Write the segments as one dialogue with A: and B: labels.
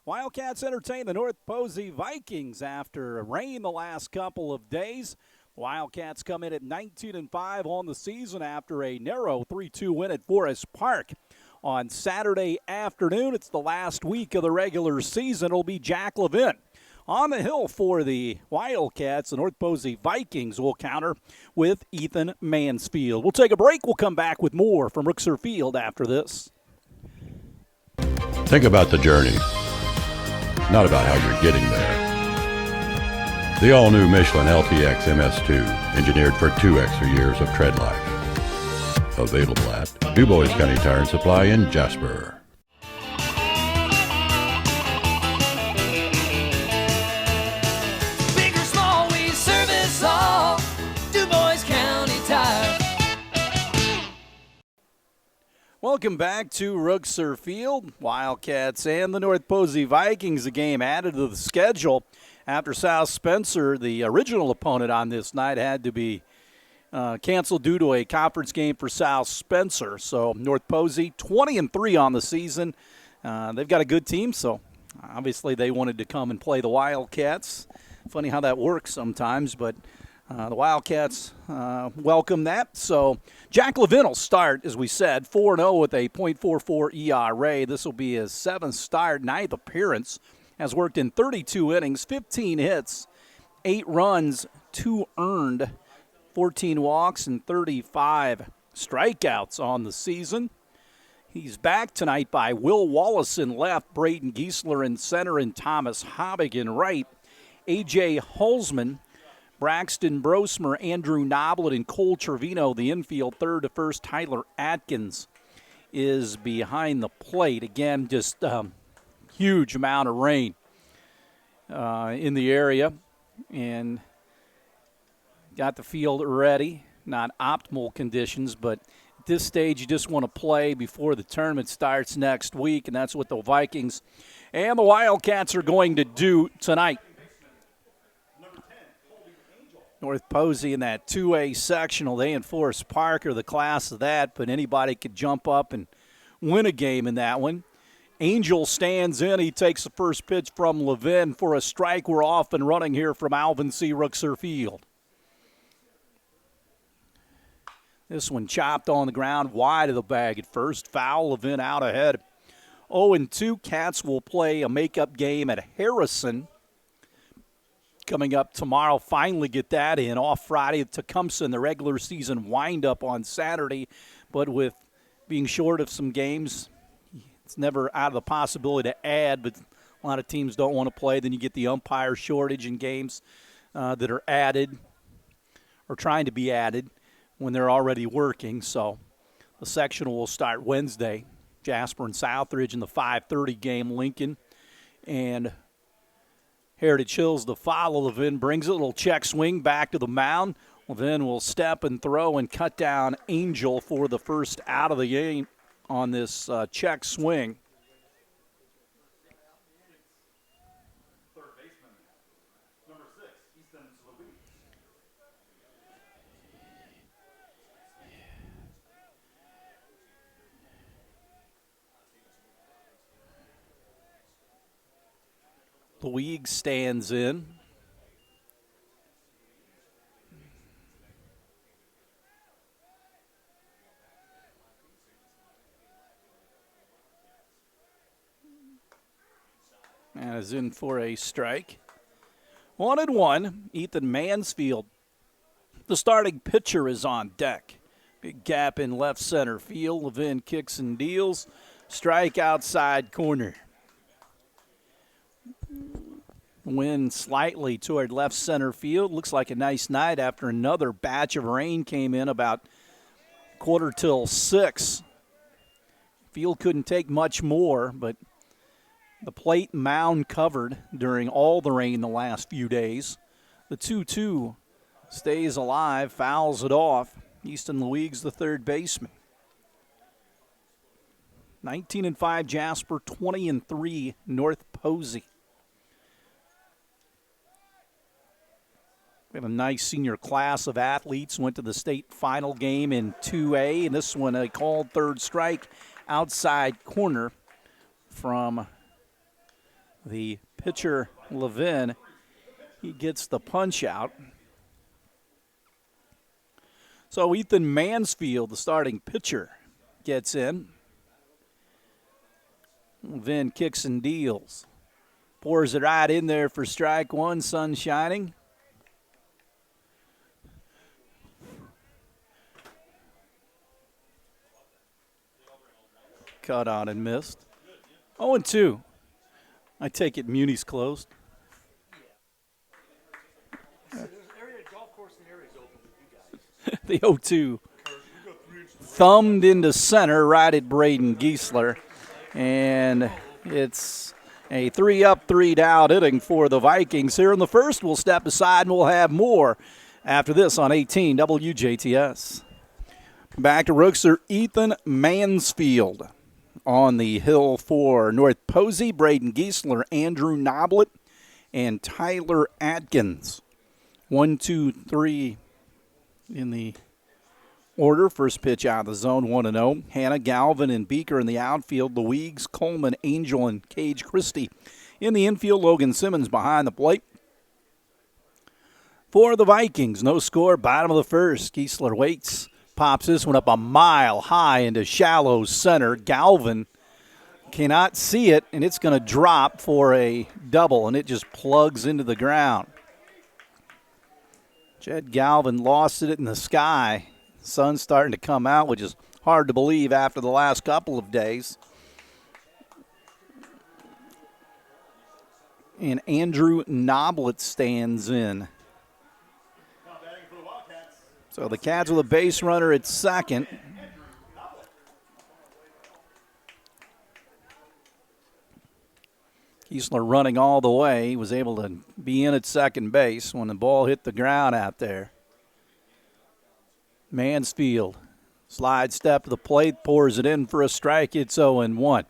A: Wildcats entertain the North Posey Vikings after rain the last couple of days. Wildcats come in at 19-5 on the season after a narrow 3-2 win at Forest Park on Saturday afternoon. It's the last week of the regular season. It'll be Jack Levin on the hill for the Wildcats. The North Posey Vikings will counter with Ethan Mansfield. We'll take a break. We'll come back with more from Gutgsell Field after this.
B: Think about the journey, not about how you're getting there. The all-new Michelin LTX MS2, engineered for 2 extra years of tread life. Available at DuBois County Tire and Supply in Jasper.
C: Big or small, we service all. DuBois County Tire.
A: Welcome back to Gutgsell Field. Wildcats and the North Posey Vikings, a game added to the schedule after South Spencer, the original opponent on this night, had to be canceled due to a conference game for South Spencer. So North Posey 20-3 on the season. They've got a good team, so obviously they wanted to come and play the Wildcats. Funny how that works sometimes, but the Wildcats welcome that. So Jack Levin will start, as we said, 4-0 with a .44 ERA. This will be his 7th start, 9th appearance. Has worked in 32 innings, 15 hits, 8 runs, 2 earned, 14 walks, and 35 strikeouts on the season. He's backed tonight by Will Wallace in left, Braden Giesler in center, and Thomas Hobbig in right. A.J. Holzman, Braxton Brosmer, Andrew Noblet, and Cole Trevino, the infield. Third to first, Tyler Atkins is behind the plate. Again, just huge amount of rain in the area, and got the field ready. Not optimal conditions, but at this stage you just want to play before the tournament starts next week, and that's what the Vikings and the Wildcats are going to do tonight. North Posey in that 2A sectional, they and Forest Park are the class of that, but anybody could jump up and win a game in that one. Angel stands in. He takes the first pitch from Levin for a strike. We're off and running here from Alvin C. Gutgsell Field. This one chopped on the ground, wide of the bag at first. Foul, Levin out ahead. 0-2. Cats will play a makeup game at Harrison coming up tomorrow. Finally get that in. Off Friday at Tecumseh, the regular season wind-up on Saturday. But with being short of some games, it's never out of the possibility to add, but a lot of teams don't want to play. Then you get the umpire shortage in games that are added or trying to be added when they're already working. So the sectional will start Wednesday. Jasper and Southridge in the 5:30 game. Lincoln and Heritage Hills to follow. Levin brings it, a little check swing back to the mound. Levin will step and throw and cut down Angel for the first out of the game on this check swing.
D: Third baseman, number 6, Easton Louise.
A: Luig stands in. And is in for a strike. 1-1, Ethan Mansfield. The starting pitcher is on deck. Big gap in left center field. Levin kicks and deals. Strike outside corner. Wind slightly toward left center field. Looks like a nice night after another batch of rain came in about 5:45. Field couldn't take much more, but the plate mound covered during all the rain the last few days. The 2-2 stays alive, fouls it off. Easton Luig's the third baseman. 19-5 Jasper, 20-3 North Posey. We have a nice senior class of athletes. Went to the state final game in 2A, and this one a called third strike outside corner from The pitcher, Levin, he gets the punch out. So Ethan Mansfield, the starting pitcher, gets in. Levin kicks and deals. Pours it right in there for strike one, sun shining. Cut on and missed. 0-2. I take it Muni's closed. The 0-2 thumbed into center right at Braden Giesler. And it's a 3-up, 3-down inning for the Vikings here in the first. We'll step aside and we'll have more after this on 18 WJTS. Back to Rookser, Ethan Mansfield on the hill for North Posey, Braden Giesler, Andrew Noblet, and Tyler Atkins. 1, 2, 3 in the order. First pitch out of the zone, 1-0. Hannah, Galvin, and Beaker in the outfield. Louise, Coleman, Angel, and Cage Christie in the infield. Logan Simmons behind the plate. For the Vikings, no score, bottom of the first. Giesler waits, pops this one up a mile high into shallow center. Galvin cannot see it, and it's going to drop for a double, and it just plugs into the ground. Jed Galvin lost it in the sky. Sun's starting to come out, which is hard to believe after the last couple of days. And Andrew Noblet stands in. So the Cats with a base runner at second. Giesler running all the way. He was able to be in at second base when the ball hit the ground out there. Mansfield, slide step to the plate, pours it in for a strike. It's 0-1.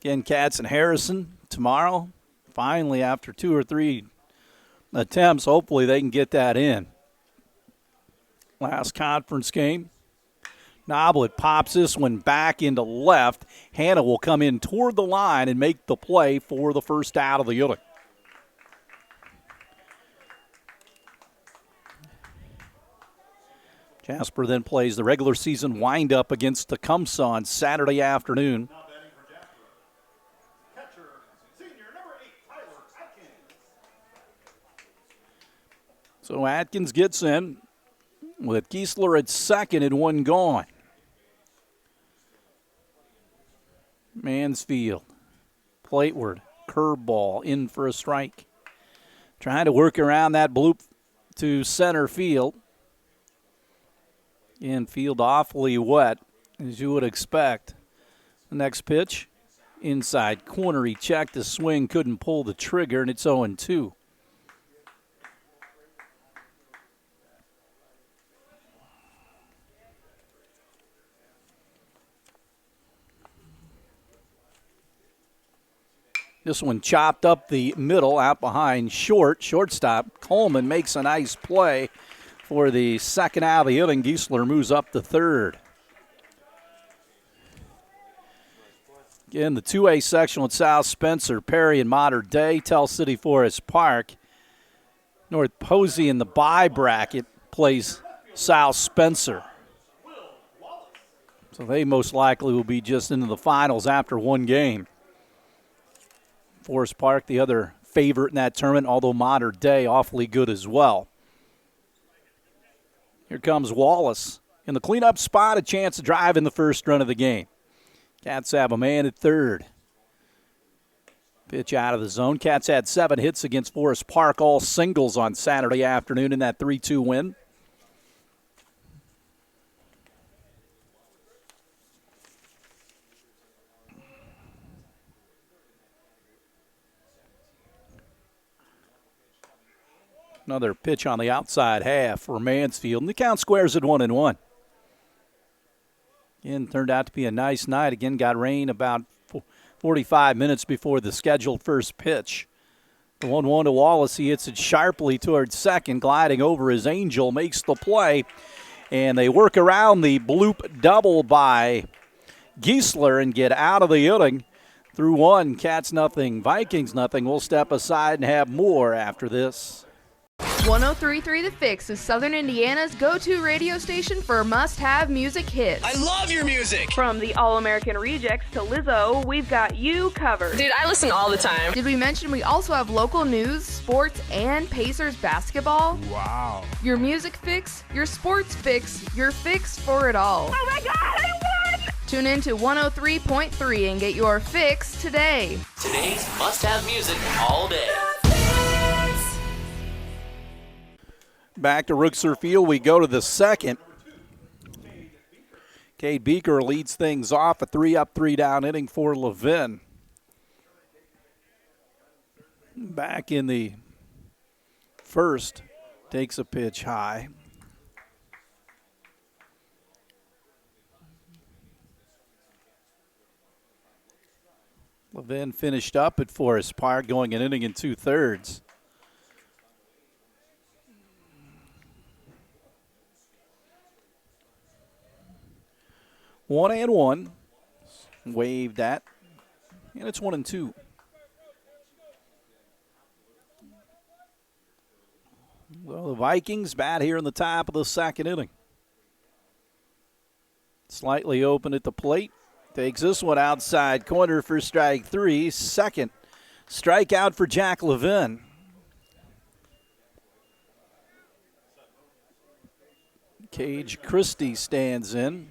A: Again, Cats and Harrison tomorrow. Finally, after 2 or 3 attempts, hopefully they can get that in. Last conference game. Noblet pops this one back into left. Hannah will come in toward the line and make the play for the first out of the inning. Jasper then plays the regular season windup against Tecumseh on Saturday afternoon.
D: Now batting for Jasper. Catcher, senior, number 8, Tyler Atkins.
A: So Atkins gets in with Giesler at second and 1 gone. Mansfield, plateward, curveball, in for a strike. Trying to work around that bloop to center field. Infield awfully wet, as you would expect. The next pitch, inside corner. He checked the swing, couldn't pull the trigger, and it's 0-2. This one chopped up the middle, out behind shortstop. Coleman makes a nice play for the second out of the inning. Giesler moves up to third. Again, the 2A section with South Spencer, Perry, and Modern Day. Tell City Forest Park. North Posey in the bye bracket plays South Spencer. So they most likely will be just into the finals after one game. Forest Park, the other favorite in that tournament, although Modern Day awfully good as well. Here comes Wallace. In the cleanup spot, a chance to drive in the first run of the game. Cats have a man at third. Pitch out of the zone. Cats had 7 hits against Forest Park, all singles on Saturday afternoon in that 3-2 win. Another pitch on the outside half for Mansfield, and the count squares at 1-1. Again, turned out to be a nice night. Again, got rain about 45 minutes before the scheduled first pitch. The 1-1 to Wallace. He hits it sharply towards second, gliding over his Angel, makes the play, and they work around the bloop double by Giesler and get out of the inning. through one. Cats nothing, Vikings nothing. We'll step aside and have more after this.
E: 103.3 The Fix is Southern Indiana's go-to radio station for must-have music hits.
C: I love your music.
E: From the All-American Rejects to Lizzo, we've got you covered.
F: Dude, I listen all the time.
E: Did we mention we also have local news, sports, and Pacers basketball?
D: Wow.
E: Your music fix, your sports fix, your fix for it all.
F: Oh my God, I won!
E: Tune in to 103.3 and get your fix today.
C: Today's must-have music all day.
A: Back to Rookser Field, we go to the second. Cade Beaker leads things off, a 3-up, 3-down inning for Levin. Back in the first, takes a pitch high. Levin finished up at Forest Park, going an inning and 2/3. One and one, waved at, and it's 1-2. Well, the Vikings bat here in the top of the second inning. Slightly open at the plate. Takes this one outside corner for strike three. Second strikeout for Jack Levin. Cage Christie stands in.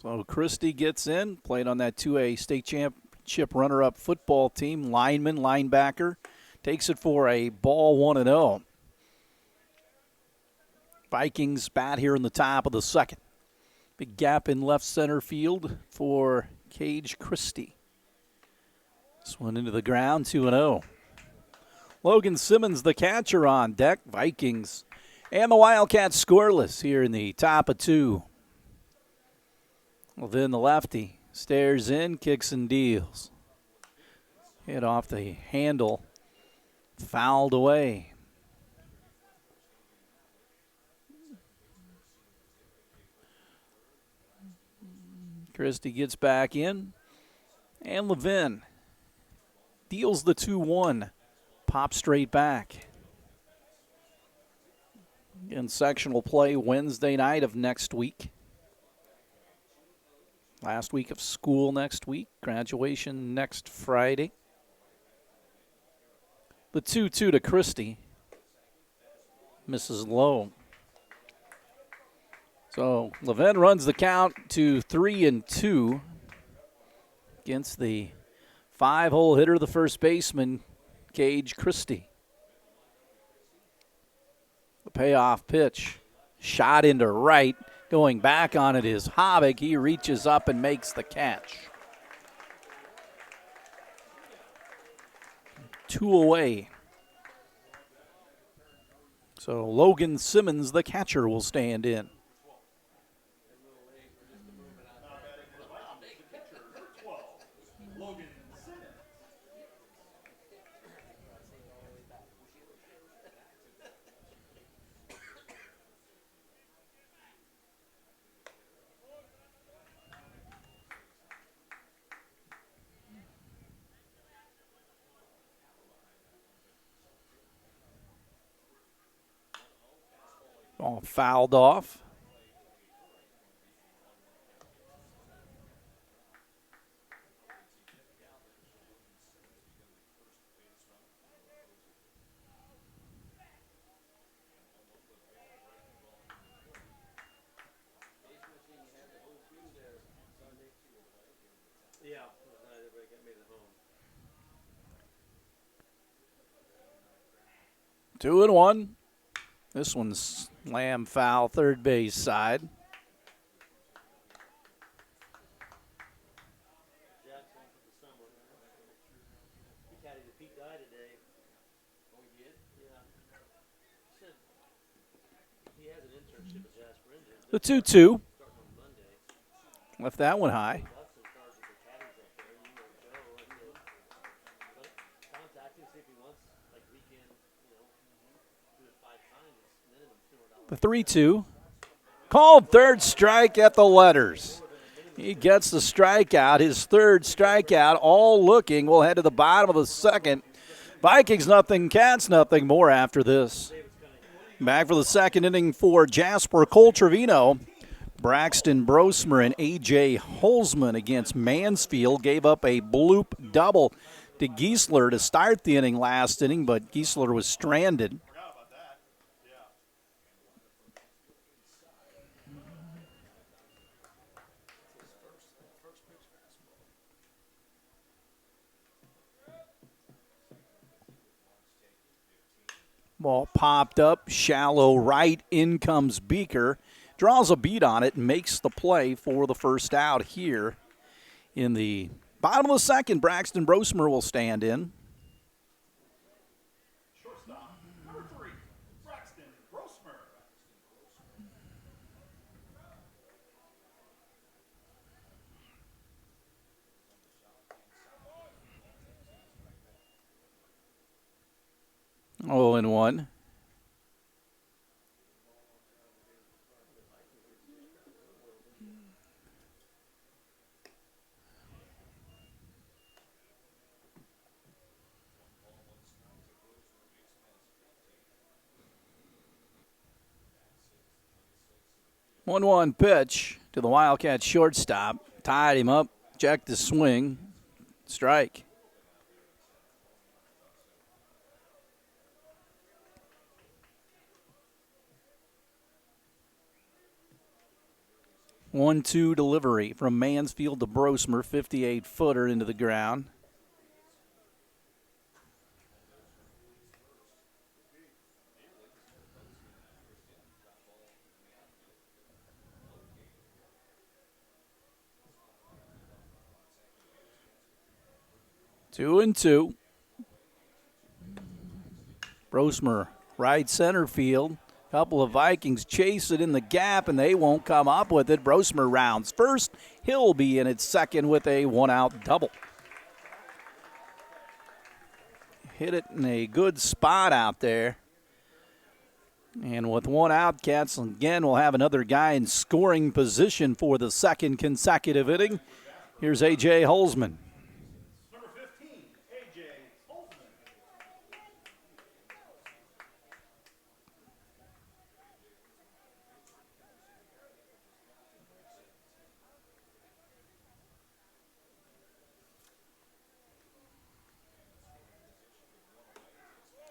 A: So Christie gets in, played on that 2A state championship runner-up football team, lineman, linebacker. Takes it for a ball 1-0. Vikings bat here in the top of the second. Big gap in left center field for Cage Christie. This one into the ground, 2-0. Logan Simmons, the catcher, on deck. Vikings and the Wildcats scoreless here in the top of two. Well, then the lefty stares in, kicks and deals. Hit off the handle, fouled away. Christie gets back in, and Levin deals the 2-1, pop straight back. In sectional play Wednesday night of next week. Last week of school next week, graduation next Friday. The 2-2 to Christie. Misses low. So Levin runs the count to 3-2 against the 5-hole hitter, the first baseman, Cage Christie. The payoff pitch, shot into right. Going back on it is Hobbick. He reaches up and makes the catch. 2 away. So Logan Simmons, the catcher, will stand in. All fouled off.
G: Yeah, everybody made it home.
A: 2-1. This one's slam foul, third base side.
G: Jackson for the summer. He caddied the Pete Dye today. Oh, he did? Yeah. He said he has an internship at Jasper.
A: The 2-2.
G: Starting on Monday.
A: Left that one high.
G: Gutgsell charges the caddies up there. You know Joe, like it. But contact him, see if he wants, like, weekend, do it 5 times. It's minimum $200 a
A: The 3-2. Called third strike at the letters. He gets the strikeout, his third strikeout, all looking. We'll head to the bottom of the second. Vikings nothing, Cats nothing more after this. Back for the second inning for Jasper Coltrevino. Braxton Brosmer and A.J. Holzman against Mansfield gave up a bloop double to Giesler to start the inning last inning, but Giesler was stranded. 'Ball popped up, shallow right, in comes Beaker. Draws a beat on it and makes the play for the first out here. In the bottom of the second, Braxton Brosmer will stand in.
D: Shortstop, number 3, Braxton Brosmer.
A: Oh, and 1. One pitch to the Wildcats shortstop. Tied him up, checked the swing, strike. One-two delivery from Mansfield to Brosmer, 58-footer into the ground. Two and two. Brosmer, right center field. Couple of Vikings chase it in the gap, and they won't come up with it. Brosmer rounds first. He'll be in at second with a one-out double. Hit it in a good spot out there. And with one out, Cats again will have another guy in scoring position for the second consecutive inning. Here's A.J. Holzman.
D: Number 15, A.J. Holzman.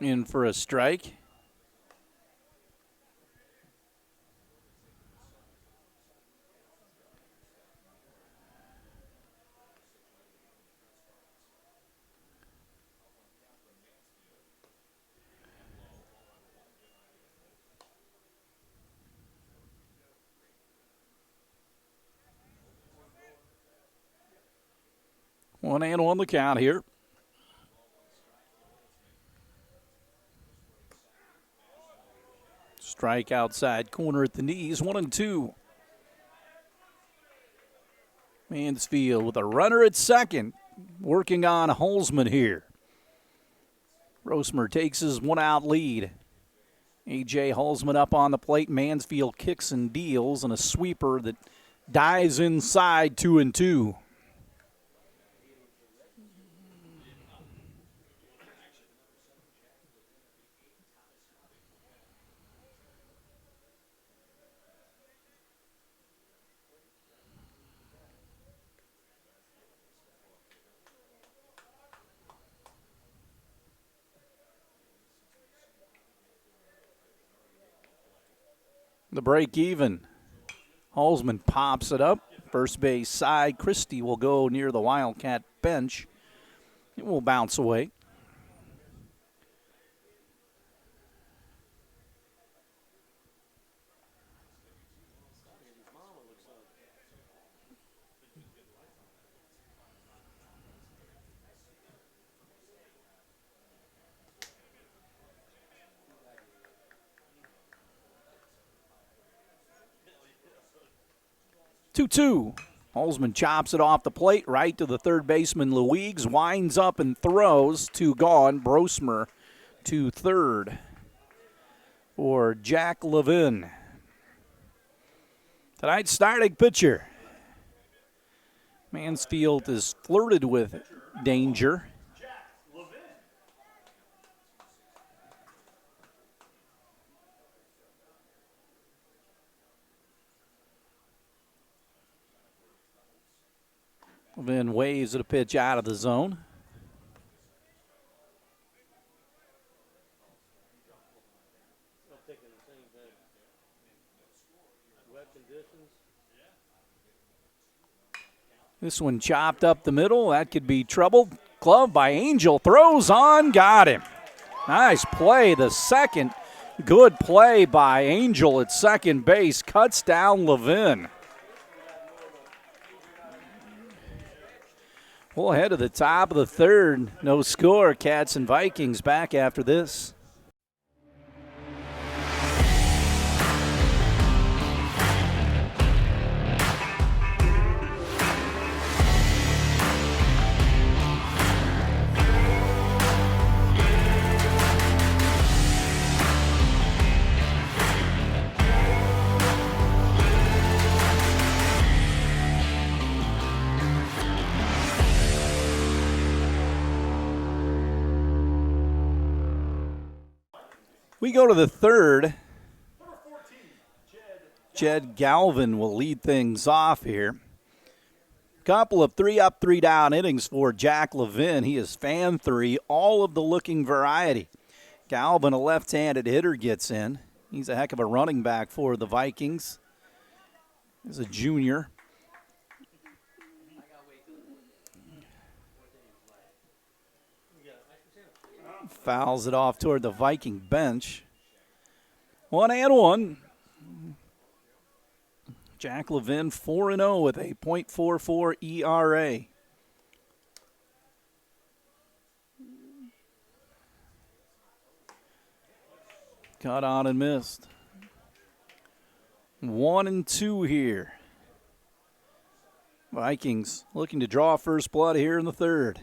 A: In for a strike. One and one the count here. Strike outside corner at the knees, 1-2. Mansfield with a runner at second, working on Holzman here. Brosmer takes his one-out lead. A.J. Holzman up on the plate. Mansfield kicks and deals, and a sweeper that dives inside, 2-2. The break even. Holzman pops it up. First base side. Christie will go near the Wildcat bench. It will bounce away. Two. Holzman chops it off the plate right to the third baseman Louigs, winds up and throws. 2 gone. Brosmer to third. for Jack Levin. Tonight's starting pitcher. Mansfield is flirted with danger. Levin waves at a pitch out of the zone. This one chopped up the middle. That could be trouble. Glove by Angel. Throws on. Got him. Nice play. The second good play by Angel at second base. Cuts down Levin. We'll head to the top of the third. No score. Cats and Vikings back after this. We go to the third. Jed Galvin will lead things off here. Couple of 3-up, 3-down innings for Jack Levin. He is fan 3, all of the looking variety. Galvin, a left-handed hitter, gets in. He's a heck of a running back for the Vikings. He's a junior. Fouls it off toward the Viking bench. 1-1. Jack Levin 4-0 with a .44 ERA. Caught on and missed. 1-2 here. Vikings looking to draw first blood here in the third.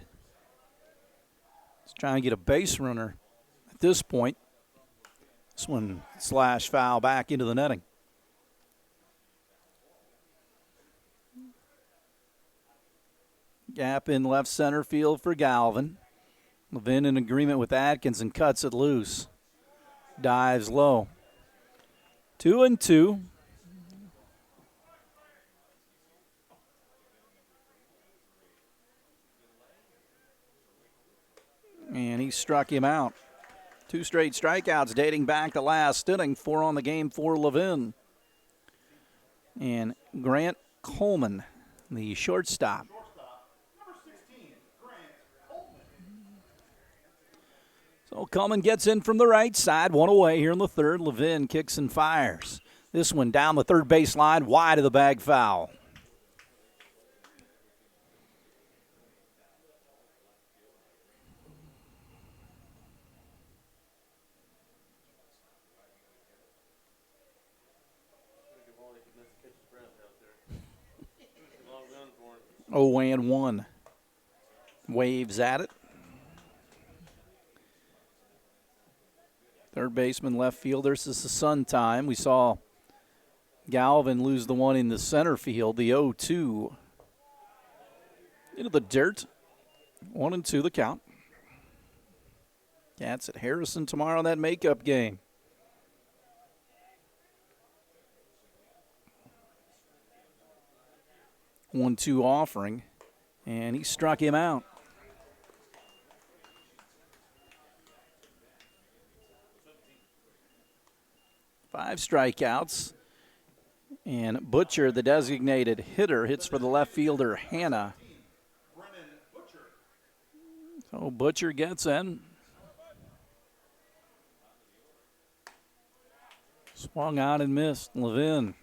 A: Let's try and get a base runner at this point. This one slash foul back into the netting. Gap in left center field for Galvin. Levin in agreement with Atkins and cuts it loose. Dives low. 2-2. And he struck him out. 2 straight strikeouts dating back to last inning. 4 on the game for Levin. And Grant Coleman, the shortstop. So Coleman gets in from the right side. 1 away here in the third. Levin kicks and fires. This one down the third baseline, wide of the bag foul. Oh, 0-1. Waves at it. Third baseman, left fielder. This is the sun time. We saw Galvin lose the one in the center field, the 0-2. Into the dirt. 1-2 the count. Cats at Harrison tomorrow in that makeup game. One-two offering, and he struck him out. Five strikeouts, and Butcher, the designated hitter, hits for the left fielder, Hannah. So Butcher gets in. Swung on and missed. Levin.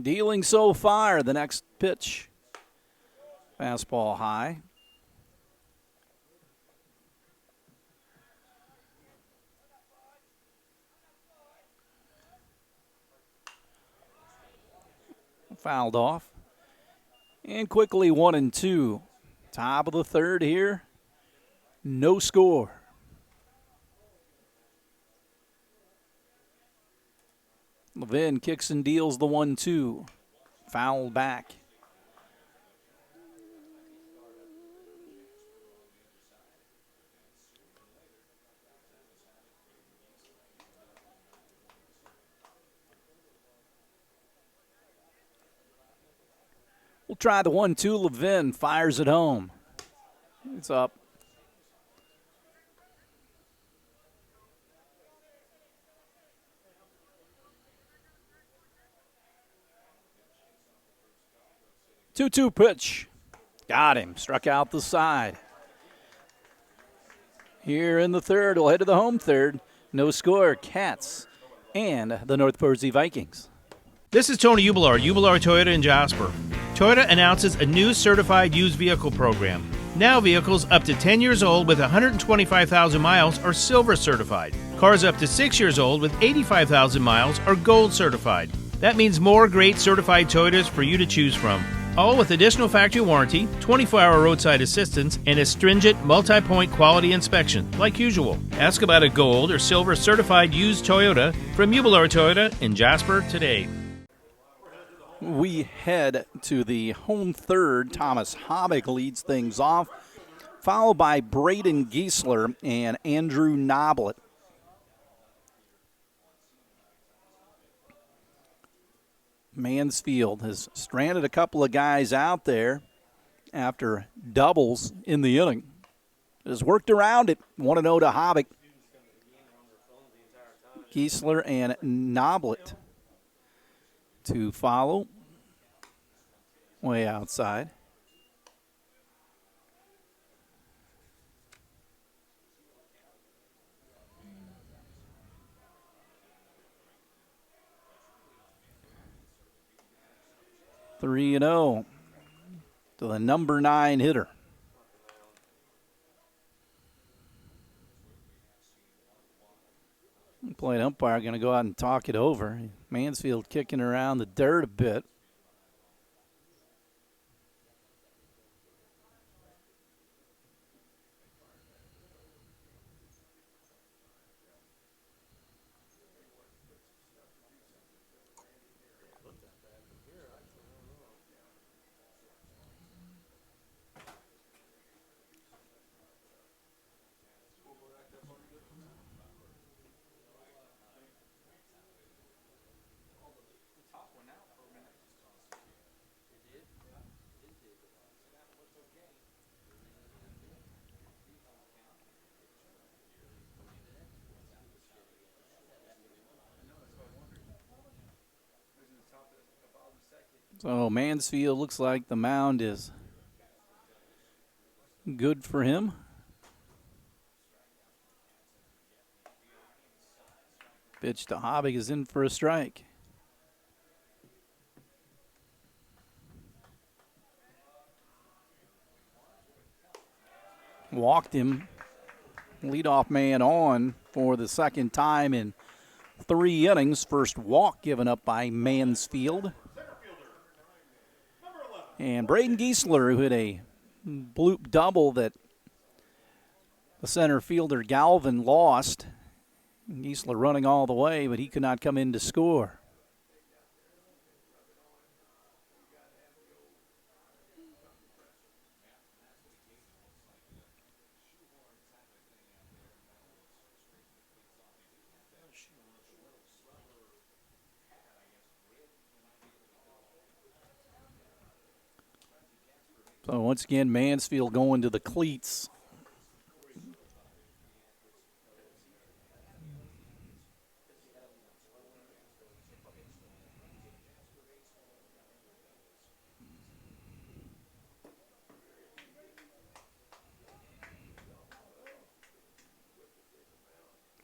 A: Dealing so far, the next pitch. Fastball high. Fouled off. And quickly 1-2. Top of the third here. No score. Levin kicks and deals the 1-2. Foul back. We'll try the 1-2. Levin fires it home. It's up. Two-two pitch. Got him. Struck out the side. Here in the third, we'll head to the home third. No score, Cats and the North Posey Vikings.
H: This is Tony Ubelar, Ubelar Toyota in Jasper. Toyota announces a new certified used vehicle program. Now vehicles up to 10 years old with 125,000 miles are silver certified. Cars up to 6 years old with 85,000 miles are gold certified. That means more great certified Toyotas for you to choose from. All with additional factory warranty, 24-hour roadside assistance, and a stringent multi-point quality inspection, like usual. Ask about a gold or silver certified used Toyota from Ubelar Toyota in Jasper today.
A: We head to the home third. Thomas Hobick leads things off, followed by Braden Giesler and Andrew Noblet. Mansfield has stranded a couple of guys out there after doubles in the inning. Has worked around it. 1-0 to Hobick. Giesler and Noblet to follow. Way outside. Three and 0 to the number 9 hitter. Playing umpire going to go out and talk it over. Mansfield kicking around the dirt a bit. So Mansfield looks like the mound is good for him. Pitch to Hobick is in for a strike. Walked him. Leadoff man on for the second time in 3 innings. First walk given up by Mansfield. And Braden Giesler, who hit a bloop double that the center fielder Galvin lost. Giesler running all the way, but he could not come in to score. So once again, Mansfield going to the cleats.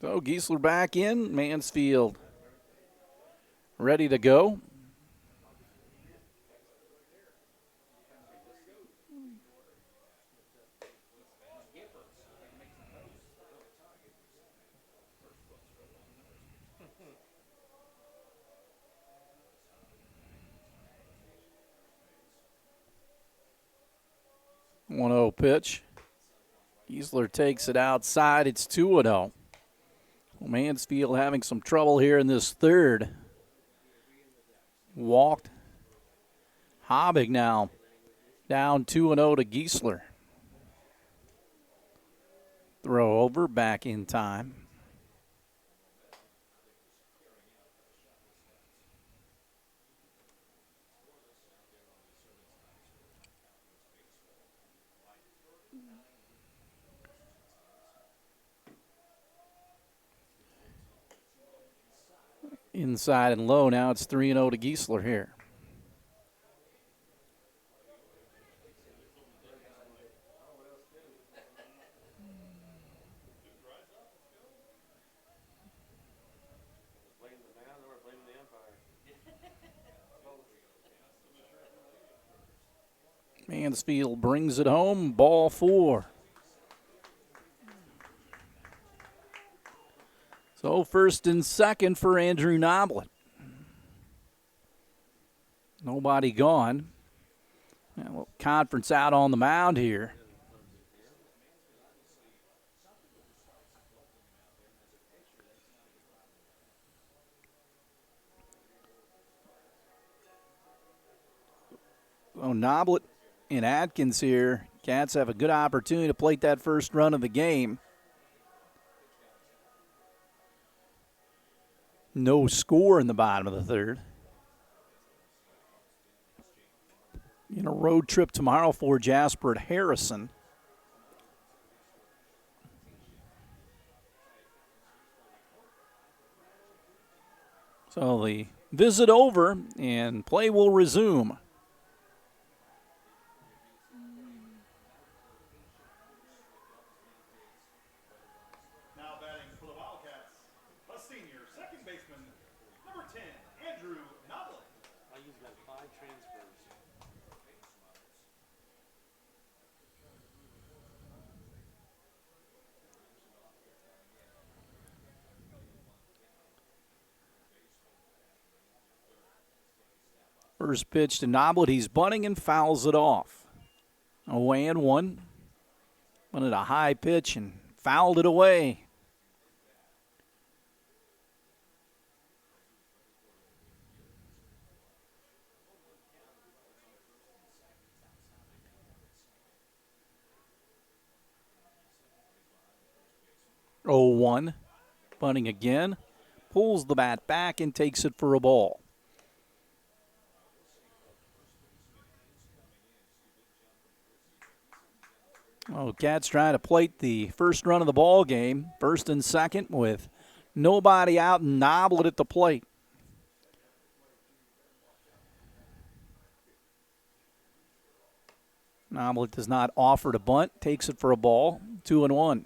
A: So Giesler back in, Mansfield ready to go. One-zero pitch. Giesler takes it outside. It's 2-0. Mansfield having some trouble here in this third. Walked. Hobbig now down 2-0 to Giesler. Throw over, back in time. Inside and low. Now it's 3-0 to Giesler here. Mansfield brings it home. Ball 4. So first and second for Andrew Noblet. Nobody gone. Well, conference out on the mound here. So Noblet and Atkins here. Cats have a good opportunity to plate that first run of the game. No score in the bottom of the third. In a road trip tomorrow for Jasper at Harrison. So the visit over and play will resume.
D: Now batting for the Wildcats, a senior second baseman, number 10, Andrew Noblet.
G: I used about 5 transfers.
A: First pitch to Noblet. He's bunting and fouls it off. Away and 1. Wanted a high pitch and fouled it away. Oh, 1. Bunting again. Pulls the bat back and takes it for a ball. Oh, Cats trying to plate the first run of the ball game. First and second with nobody out and Noblet at the plate. Noblet does not offer to bunt. Takes it for a ball. 2-1.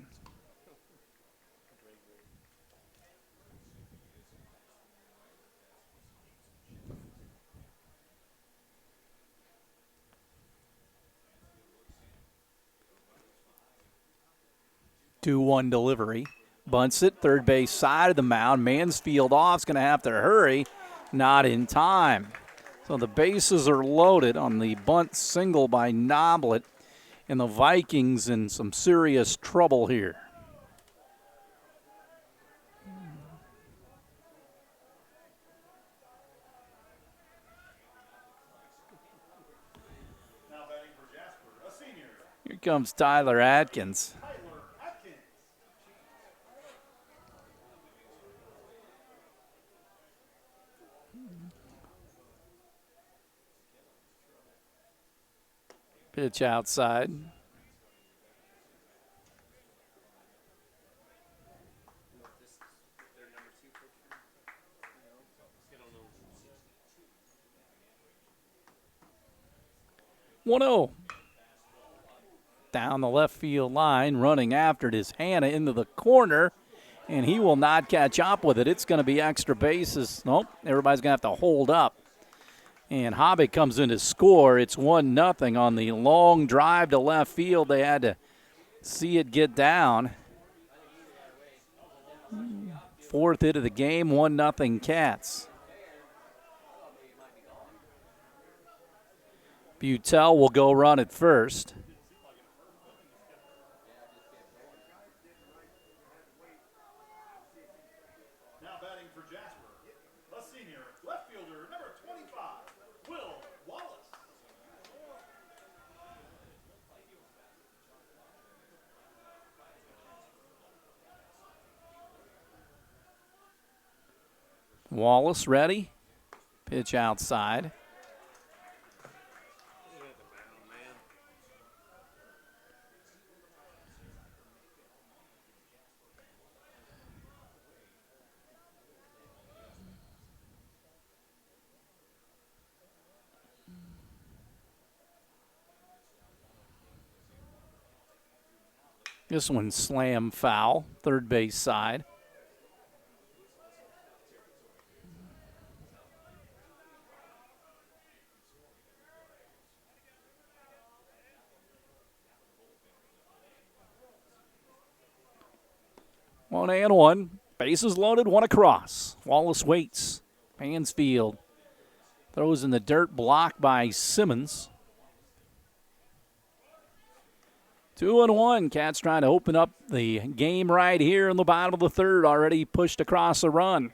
A: Two-one delivery. Bunts it. Third base side of the mound. Mansfield off. Is going to have to hurry. Not in time. So the bases are loaded on the bunt single by Noblet. And the Vikings in some serious trouble here.
D: Now batting for Jasper, a senior,
A: Here comes Tyler Atkins.
D: Tyler Atkins.
A: Pitch outside. One-zero. Down the left field line, running after it is Hanna into the corner, and he will not catch up with it. It's going to be extra bases. Nope, everybody's going to have to hold up. And Hobbig comes in to score. It's 1-0 on the long drive to left field. They had to see it get down. Fourth hit of the game, 1-0 Cats. Butel will go run at first. Wallace ready. Pitch outside. This one slam foul, third base side. One and one. Bases loaded, one across. Wallace waits. Mansfield throws in the dirt, blocked by Simmons. 2-1. Cats trying to open up the game right here in the bottom of the third. Already pushed across a run.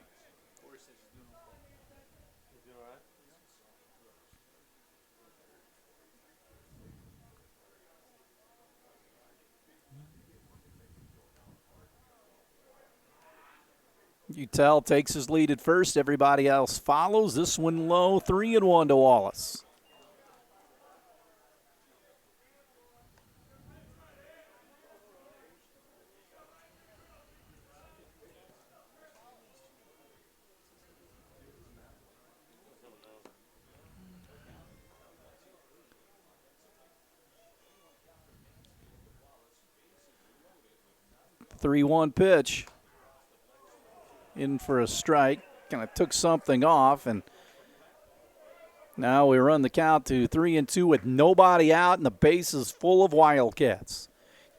A: Gutgsell takes his lead at first. Everybody else follows. This one low, 3-1 to Wallace. The 3-1 pitch. In for a strike. Kind of took something off, and now we run the count to 3-2 with nobody out, and the base is full of Wildcats.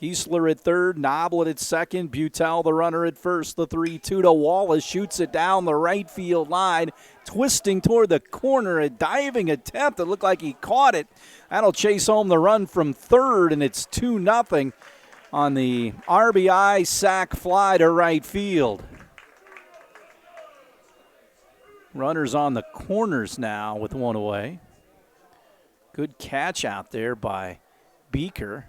A: Giesler at third, Noblet at second, Gutgsell the runner at first. The 3-2 to Wallace, shoots it down the right field line, twisting toward the corner, a diving attempt. It looked like he caught it. That'll chase home the run from third, and it's 2-0 on the RBI sac fly to right field. Runners on the corners now with one away. Good catch out there by Beaker.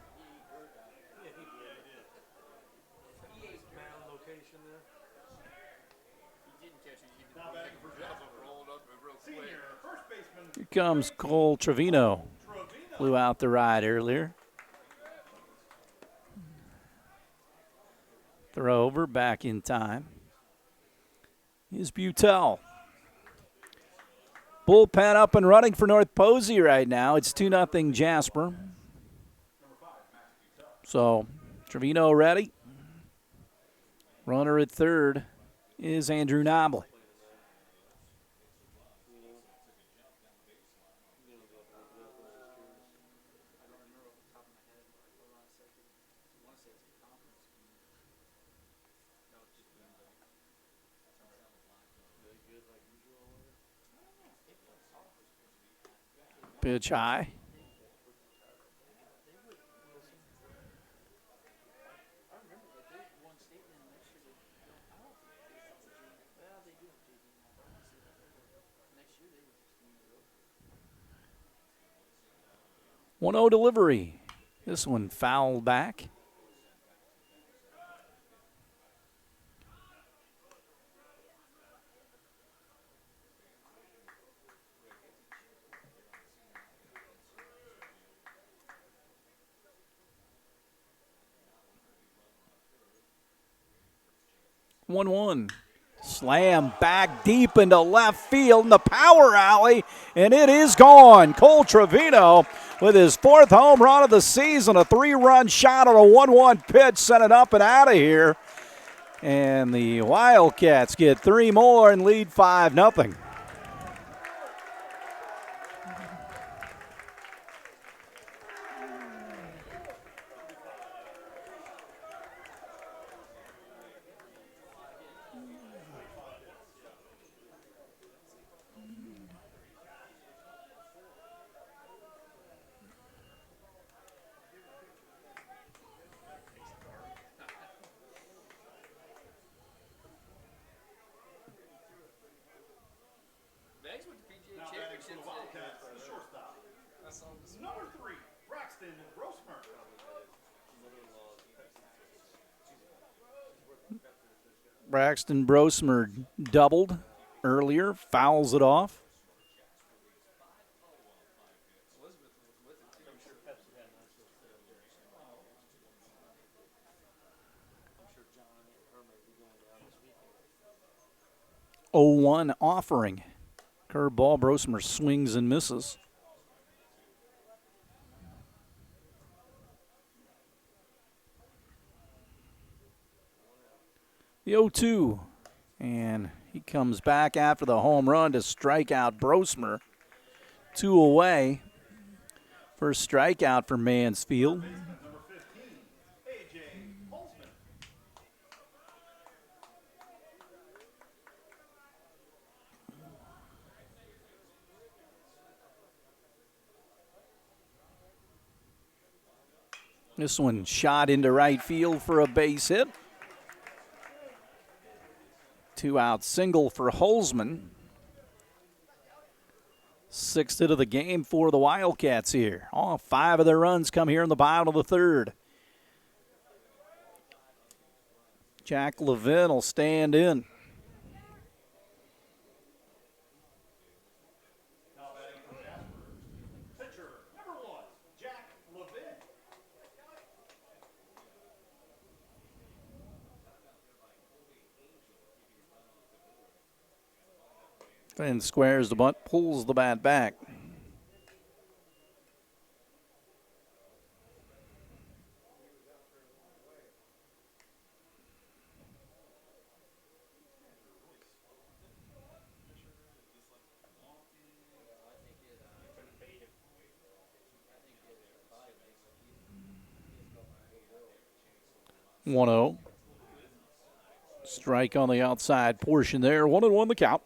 A: Here comes Cole Trevino. Flew out the right earlier. Throw over, back in time. Here's Gutgsell. Bullpen up and running for North Posey right now. It's 2-0 Jasper. So Trevino ready. Runner at third is Andrew Noblet. Pitch high. One 0 delivery. This one fouled back. One. Slam back deep into left field in the power alley, and it is gone. Cole Trevino with his fourth home run of the season, a 3-run shot on a 1-1 pitch, sent it up and out of here. And the Wildcats get 3 more and lead 5-0.
D: Number 3, Braxton Brosmer.
A: Braxton Brosmer doubled earlier, fouls it off. Oh, 1 offering. Curveball, Brosmer swings and misses. The 0-2. And he comes back after the home run to strike out Brosmer. 2 away. First strikeout for Mansfield. This one shot into right field for a base hit. 2-out single for Holzman. 6th hit of the game for the Wildcats here. All 5 of their runs come here in the bottom of the 3rd. Jack Levin will stand in.
D: Now batting for Jasper. Pitcher, number 1, Jack Levin.
A: Finn squares the bunt, pulls the bat back. One 0. Strike on the outside portion there. 1-1 the count.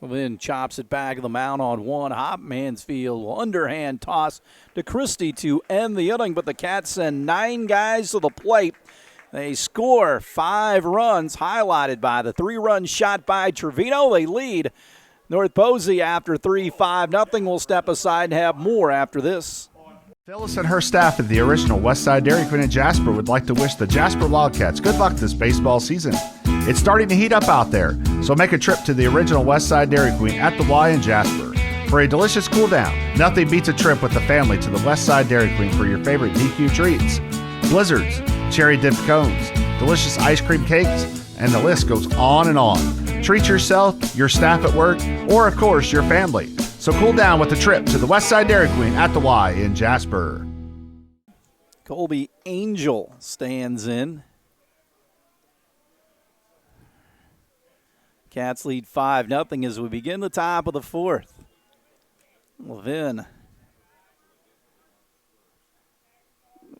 A: Then chops it back of the mound on 1 hop. Mansfield underhand toss to Christie to end the inning, but the Cats send 9 guys to the plate. They score 5 runs, highlighted by the 3-run shot by Trevino. They lead North Posey after 3, 5-0. Will step aside and have more after this.
I: Phyllis and her staff at the original Westside Dairy Queen in Jasper would like to wish the Jasper Wildcats good luck this baseball season. It's starting to heat up out there, so make a trip to the original Westside Dairy Queen at the Y in Jasper. For a delicious cool down, nothing beats a trip with the family to the Westside Dairy Queen for your favorite DQ treats. Blizzards, cherry dipped cones, delicious ice cream cakes, and the list goes on and on. Treat yourself, your staff at work, or of course your family. So cool down with a trip to the Westside Dairy Queen at the Y in Jasper.
A: Colby Angel stands in. Cats lead 5-0 as we begin the top of the 4th. Levin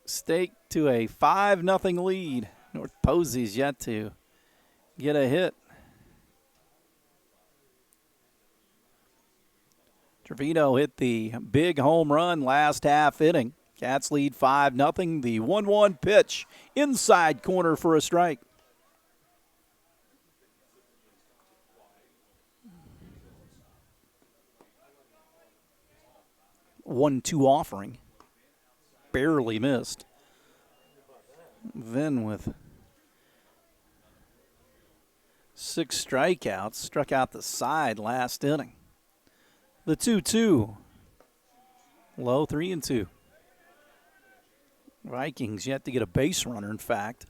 A: staked to a 5-0 lead. North Posey's yet to get a hit. Trevino hit the big home run last half inning. Cats lead 5-0. The 1-1 pitch inside corner for a strike. 1-2 offering. Barely missed. Then with 6 strikeouts, struck out the side last inning. The 2-2. Low 3-2. Vikings yet to get a base runner, in fact.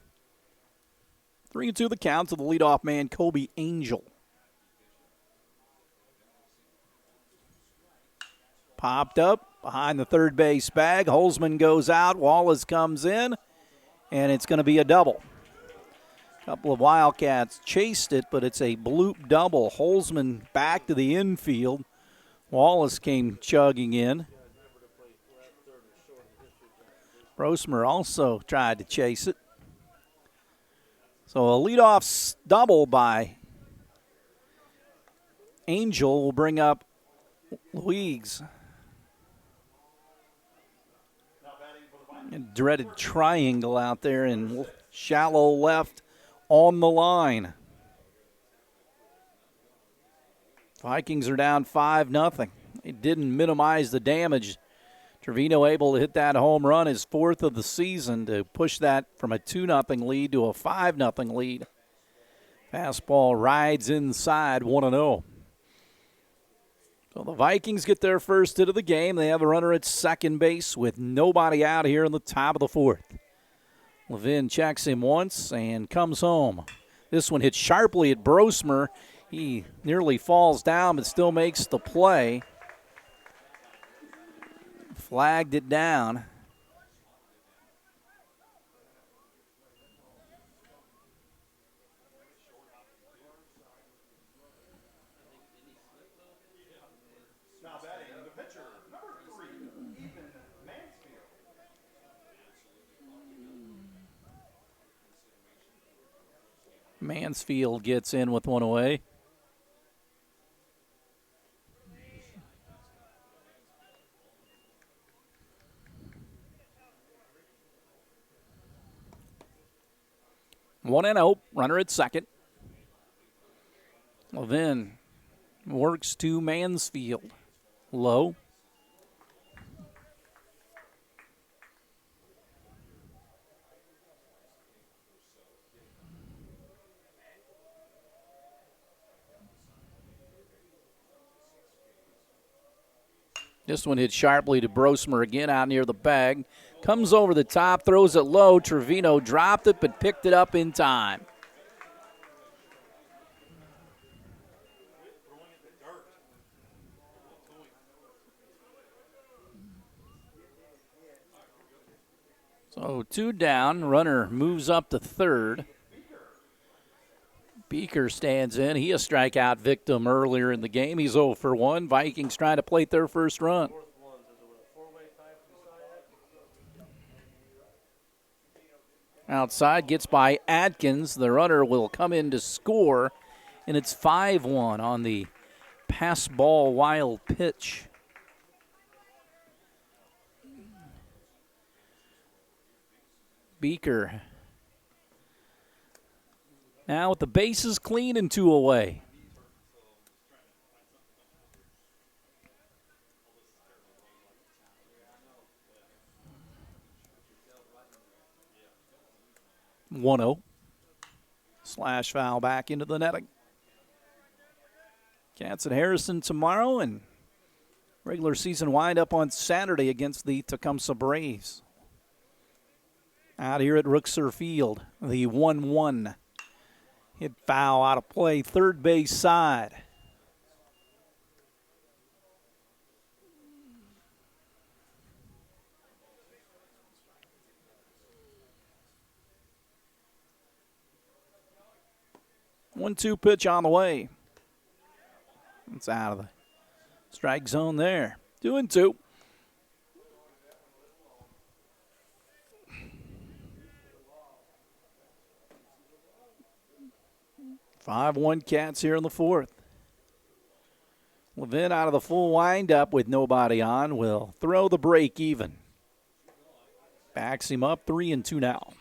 A: 3-2 the count to the leadoff man, Colby Angel. Popped up behind the third base bag. Holzman goes out. Wallace comes in, and it's going to be a double. A couple of Wildcats chased it, but it's a bloop double. Holzman back to the infield. Wallace came chugging in. Brosmer also tried to chase it. So a leadoff double by Angel will bring up Luigs. A dreaded triangle out there in shallow left on the line. Vikings are down 5-0. It didn't minimize the damage. Trevino able to hit that home run, his 4th of the season, to push that from a 2-0 lead to a 5-0 lead. Fastball rides inside, 1-0. So the Vikings get their first hit of the game. They have a runner at second base with nobody out here in the top of the 4th. Levin checks him once and comes home. This one hits sharply at Brosmer. He nearly falls down but still makes the play. Flagged it down.
D: Now batting the pitcher, number 3, Ethan Mansfield.
A: Mansfield gets in with one away. One and out, runner at second. Levin works to Mansfield. Low. This one hit sharply to Brosmer again out near the bag. Comes over the top, throws it low. Trevino dropped it but picked it up in time. So 2 down, runner moves up to third. Beaker stands in. He a strikeout victim earlier in the game. He's 0 for 1. Vikings trying to plate their first run. Outside, gets by Atkins. The runner will come in to score, and it's 5-1 on the pass ball wild pitch. Beaker now with the bases clean and 2 away. One-0. Slash foul back into the netting. Cats and Harrison tomorrow, and regular season wind up on Saturday against the Tecumseh Braves. Out here at Rookser Field, the 1-1. Hit foul out of play, third base side. One-two pitch on the way. It's out of the strike zone there. 2-2. Five-one Cats here in the 4th. Levin out of the full windup with nobody on will throw the break even. Backs him up, 3-2 now.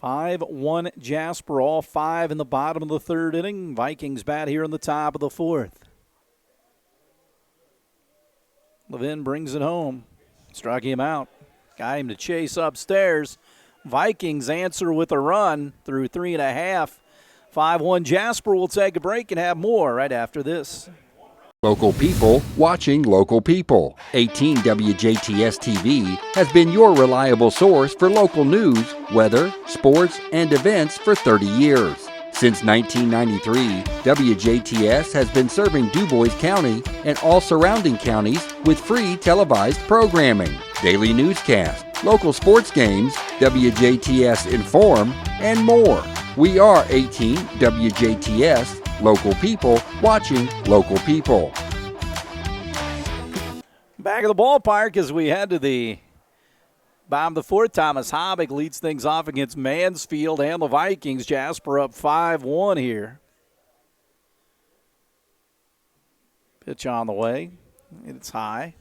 A: 5-1 Jasper, all 5 in the bottom of the 3rd inning. Vikings bat here in the top of the 4th. Levin brings it home. Struck him out. Got him to chase upstairs. Vikings answer with a run through 3.5. 5-1 Jasper will take a break and have more right after this.
J: Local people watching local people. 18 WJTS TV has been your reliable source for local news, weather, sports, and events for 30 years. Since 1993, WJTS has been serving DuBois County and all surrounding counties with free televised programming, daily newscasts, local sports games, WJTS Inform, and more. We are 18 WJTS, local people watching local people.
A: Back of the ballpark as we head to the bottom of the 4th. Thomas Hobbick leads things off against Mansfield and the Vikings. Jasper up 5-1 here. Pitch on the way. It's high.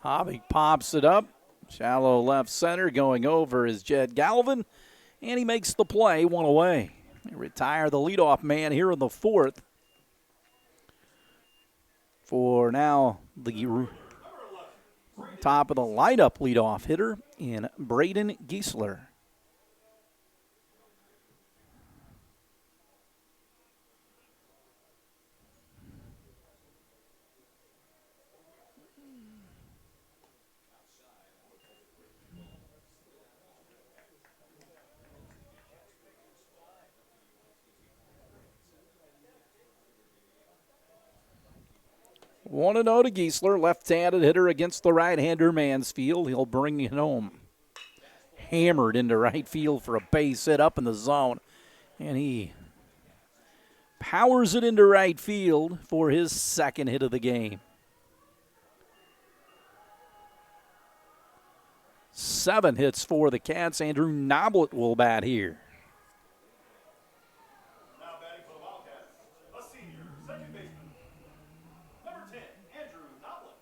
A: Hobby pops it up. Shallow left center, going over is Jed Galvin, and he makes the play, one away. They retire the leadoff man here in the fourth. For now, the top of the lineup leadoff hitter in Braden Giesler. One and 0 to Giesler, left-handed hitter against the right-hander Mansfield. He'll bring it home. Hammered into right field for a base hit up in the zone. And he powers it into right field for his second hit of the game. 7 hits for the Cats. Andrew Noblet will bat here.
D: Now batting for the Wildcats, a senior second baseman, number 10, Andrew Noblet.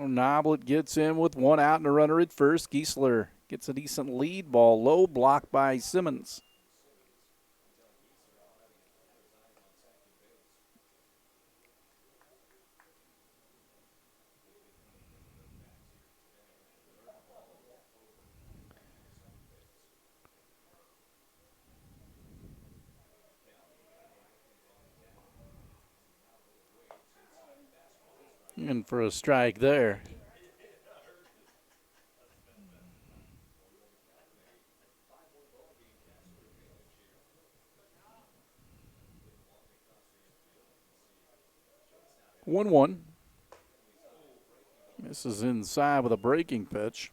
A: Noblet gets in with one out and a runner at first. Giesler gets a decent lead ball, low, blocked by Simmons. In for a strike there. One. This is inside with a breaking pitch.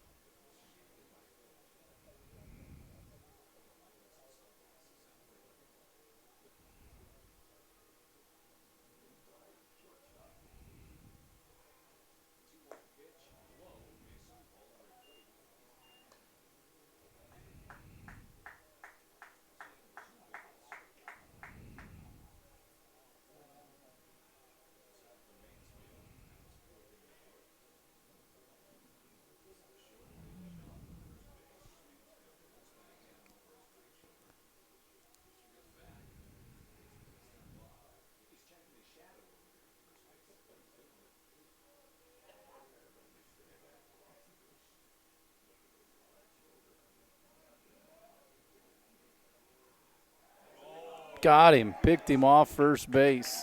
A: Got him, picked him off first base.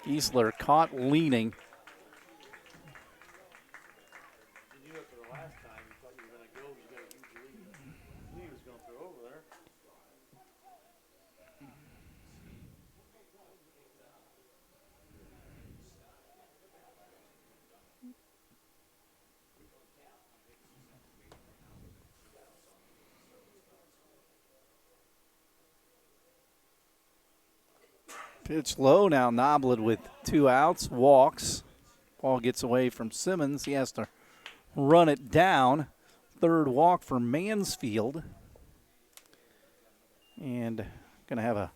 A: Giesler caught leaning.
G: You knew after the last time, you thought you were going to go, you got a huge lead. You knew he was going to throw over there.
A: Pitch low now. Noblet with 2 outs, walks. Ball gets away from Simmons. He has to run it down. Third walk for Mansfield. And going to have a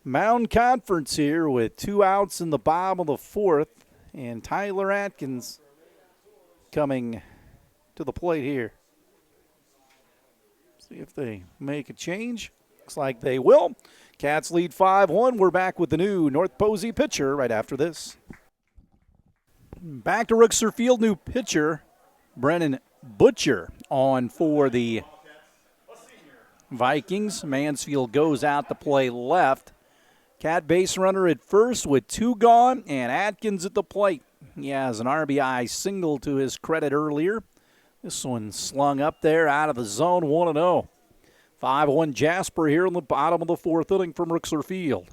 A: mound conference here with 2 outs in the bottom of the fourth. And Tyler Atkins coming to the plate here. See if they make a change. Looks like they will. Cats lead 5-1. We're back with the new North Posey pitcher right after this. Back to Rookser Field, new pitcher, Brennan Butcher on for the Vikings. Mansfield goes out to play left. Cat base runner at first with 2 gone, and Atkins at the plate. He has an RBI single to his credit earlier. This one slung up there out of the zone, 1-0. 5-1 Jasper here in the bottom of the fourth inning from Rookser Field.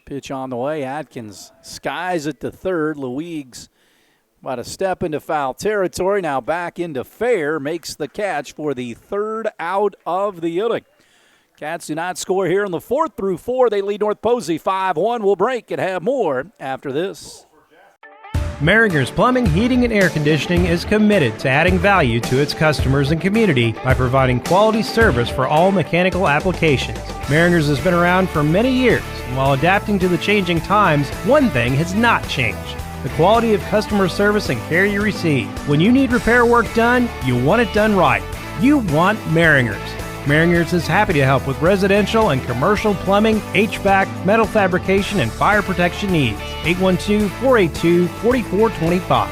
A: Pitch on the way. Atkins skies it to third. Luigs about a step into foul territory. Now back into fair. Makes the catch for the 3rd out of the inning. Cats do not score here in the 4th through 4. They lead North Posey 5-1. We'll break and have more after this.
K: Maringer's Plumbing, Heating, and Air Conditioning is committed to adding value to its customers and community by providing quality service for all mechanical applications. Maringer's has been around for many years, and while adapting to the changing times, one thing has not changed: the quality of customer service and care you receive. When you need repair work done, you want it done right. You want Maringer's. Maringer's is happy to help with residential and commercial plumbing, HVAC, metal fabrication, and fire protection needs. 812-482-4425.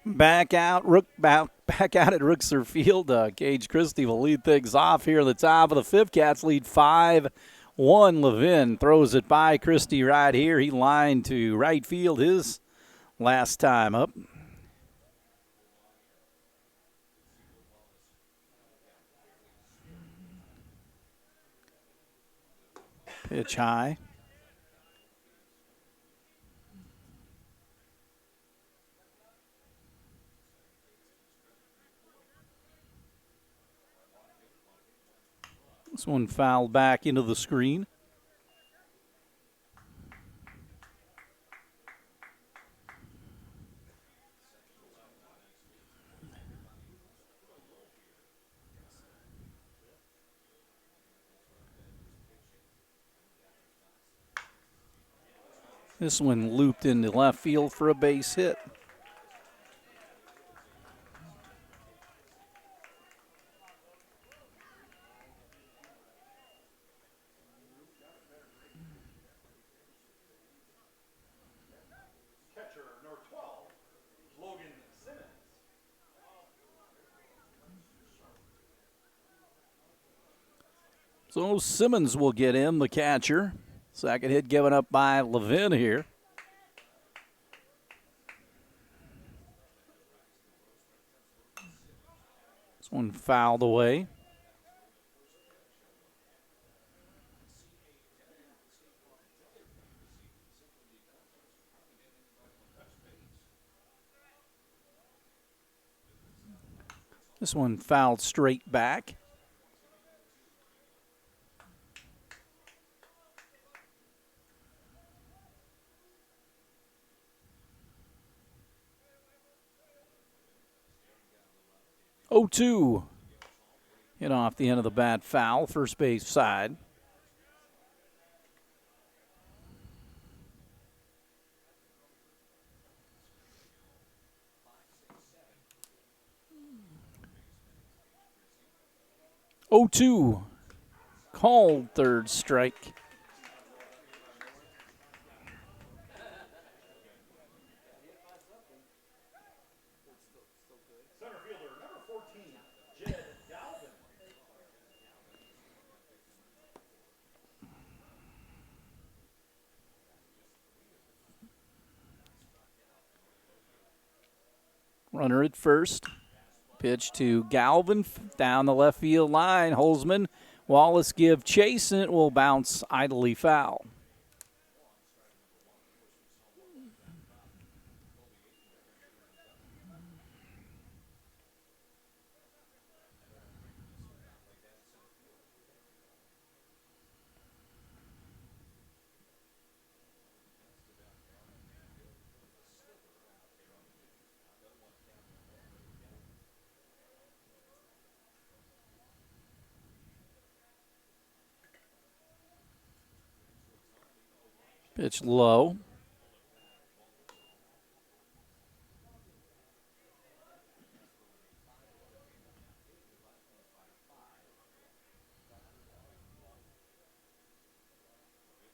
A: Back out at Rookser Field. Gage Christie will lead things off here in the top of the fifth. Cats lead 5-1. Levin throws it by Christie right here. He lined to right field his last time up. Pitch high. This one fouled back into the screen. This one looped into left field for a base hit.
D: Catcher number 12, Logan Simmons.
A: So Simmons will get in, the catcher. Second hit given up by Levin here. This one fouled away. This one fouled straight back. Oh, 2. Hit off the end of the bat, foul, first base side. Oh, 2. Called third strike. Runner at first. Pitch to Galvin down the left field line. Holzman, Wallace give chase, and it will bounce idly foul. Pitch low.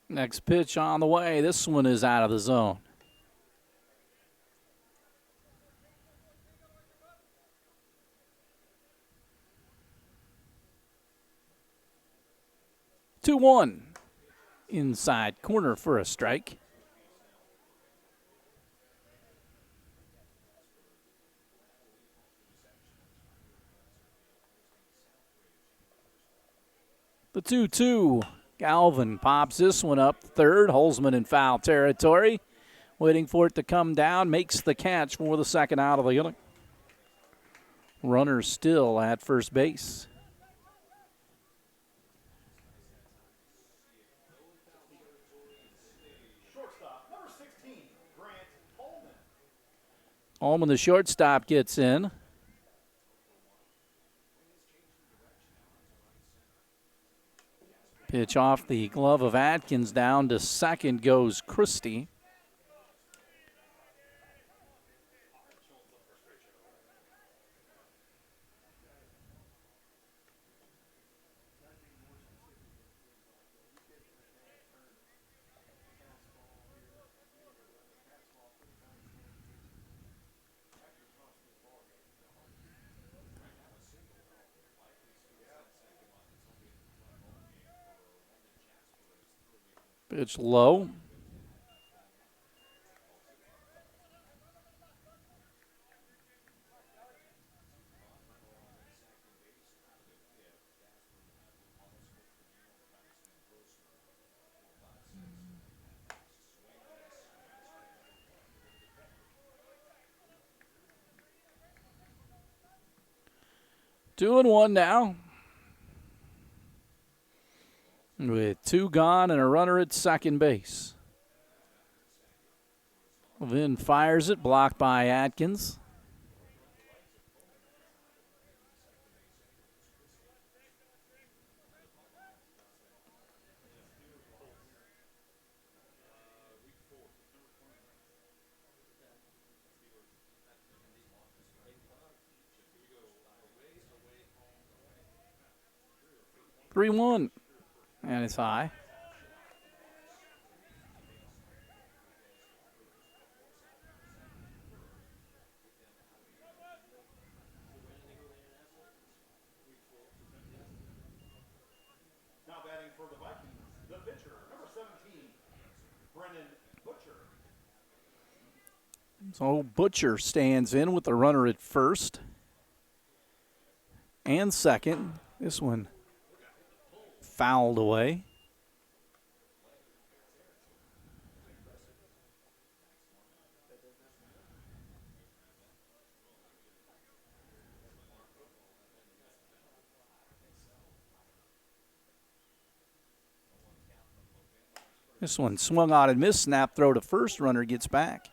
A: Next pitch on the way. This one is out of the zone. Two one. Inside corner for a strike. The 2-2. Galvin pops this one up third. Holzman in foul territory. Waiting for it to come down. Makes the catch for the second out of the inning. Runner still at first base. Holman, the shortstop, gets in. Pitch off the glove of Atkins. Down to second goes Christie. Pitch low. Two and one now. With two gone and a runner at second base. Then fires it, blocked by Atkins. Three one. And it's high.
D: Now batting for the Vikings, the pitcher, number 17, Brennan Butcher.
A: So Butcher stands in with the runner at first and second. This one fouled away. This one swung on and missed. Snap throw to first. Runner gets back.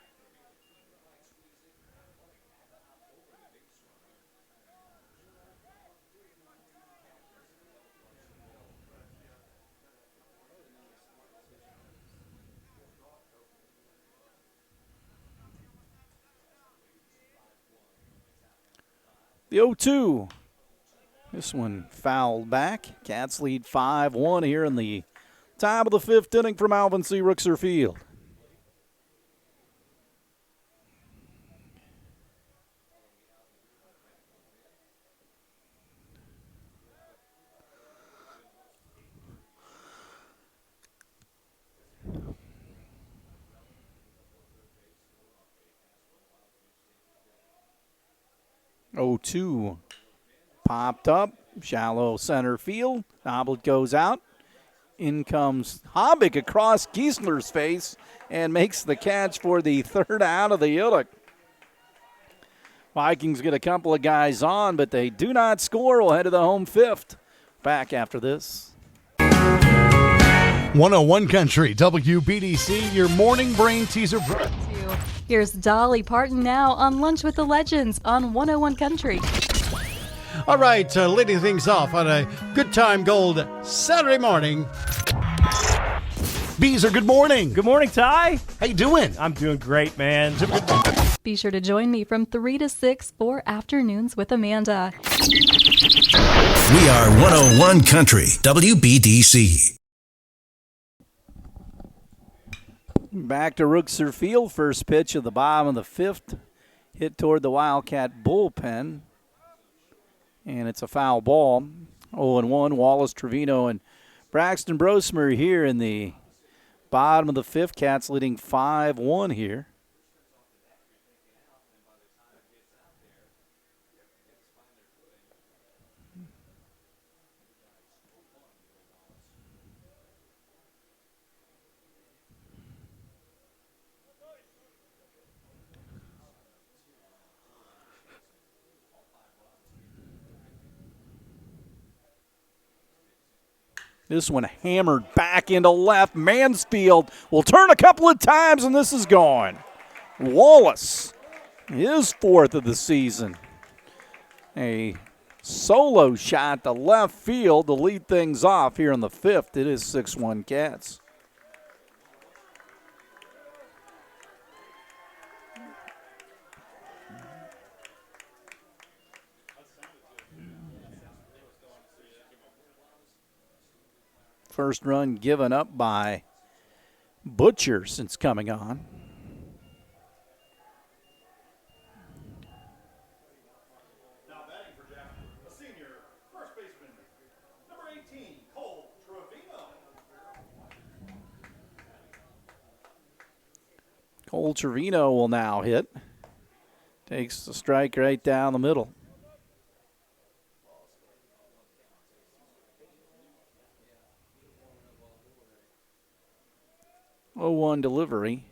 A: The 0-2. This one fouled back. Cats lead 5-1 here in the top of the fifth inning from Alvin C. Rookser Field. Oh, 2 popped up, shallow center field. Noblet goes out. In comes Hobick across Giesler's face and makes the catch for the third out of the inning. Vikings get a couple of guys on, but they do not score. We'll head to the home fifth. Back after this.
L: 101 Country, WBDC, your morning brain teaser.
M: Here's Dolly Parton now on Lunch with the Legends on 101 Country.
L: All right, leading things off on a good time gold Saturday morning. Beezer, good morning.
K: Good morning, Ty.
L: How you doing?
K: I'm doing great, man.
M: Be sure to join me from 3 to 6 for Afternoons with Amanda.
N: We are 101 Country, WBDC.
A: Back to Rookser Field. First pitch of the bottom of the fifth. Hit toward the Wildcat bullpen. And it's a foul ball. 0-1. Wallace, Trevino, and Braxton Brosmer here in the bottom of the fifth. Cats leading 5-1 here. This one hammered back into left. Mansfield will turn a couple of times, and this is gone. Wallace his 4th of the season. A solo shot to left field to lead things off here in the 5th. It is 6-1 Cats. First run given up by Butcher since coming on.
D: Now batting for Jasper, a senior, first baseman, number 18, Cole Trevino.
A: Cole Trevino will now hit. Takes the strike right down the middle. 0-1 delivery.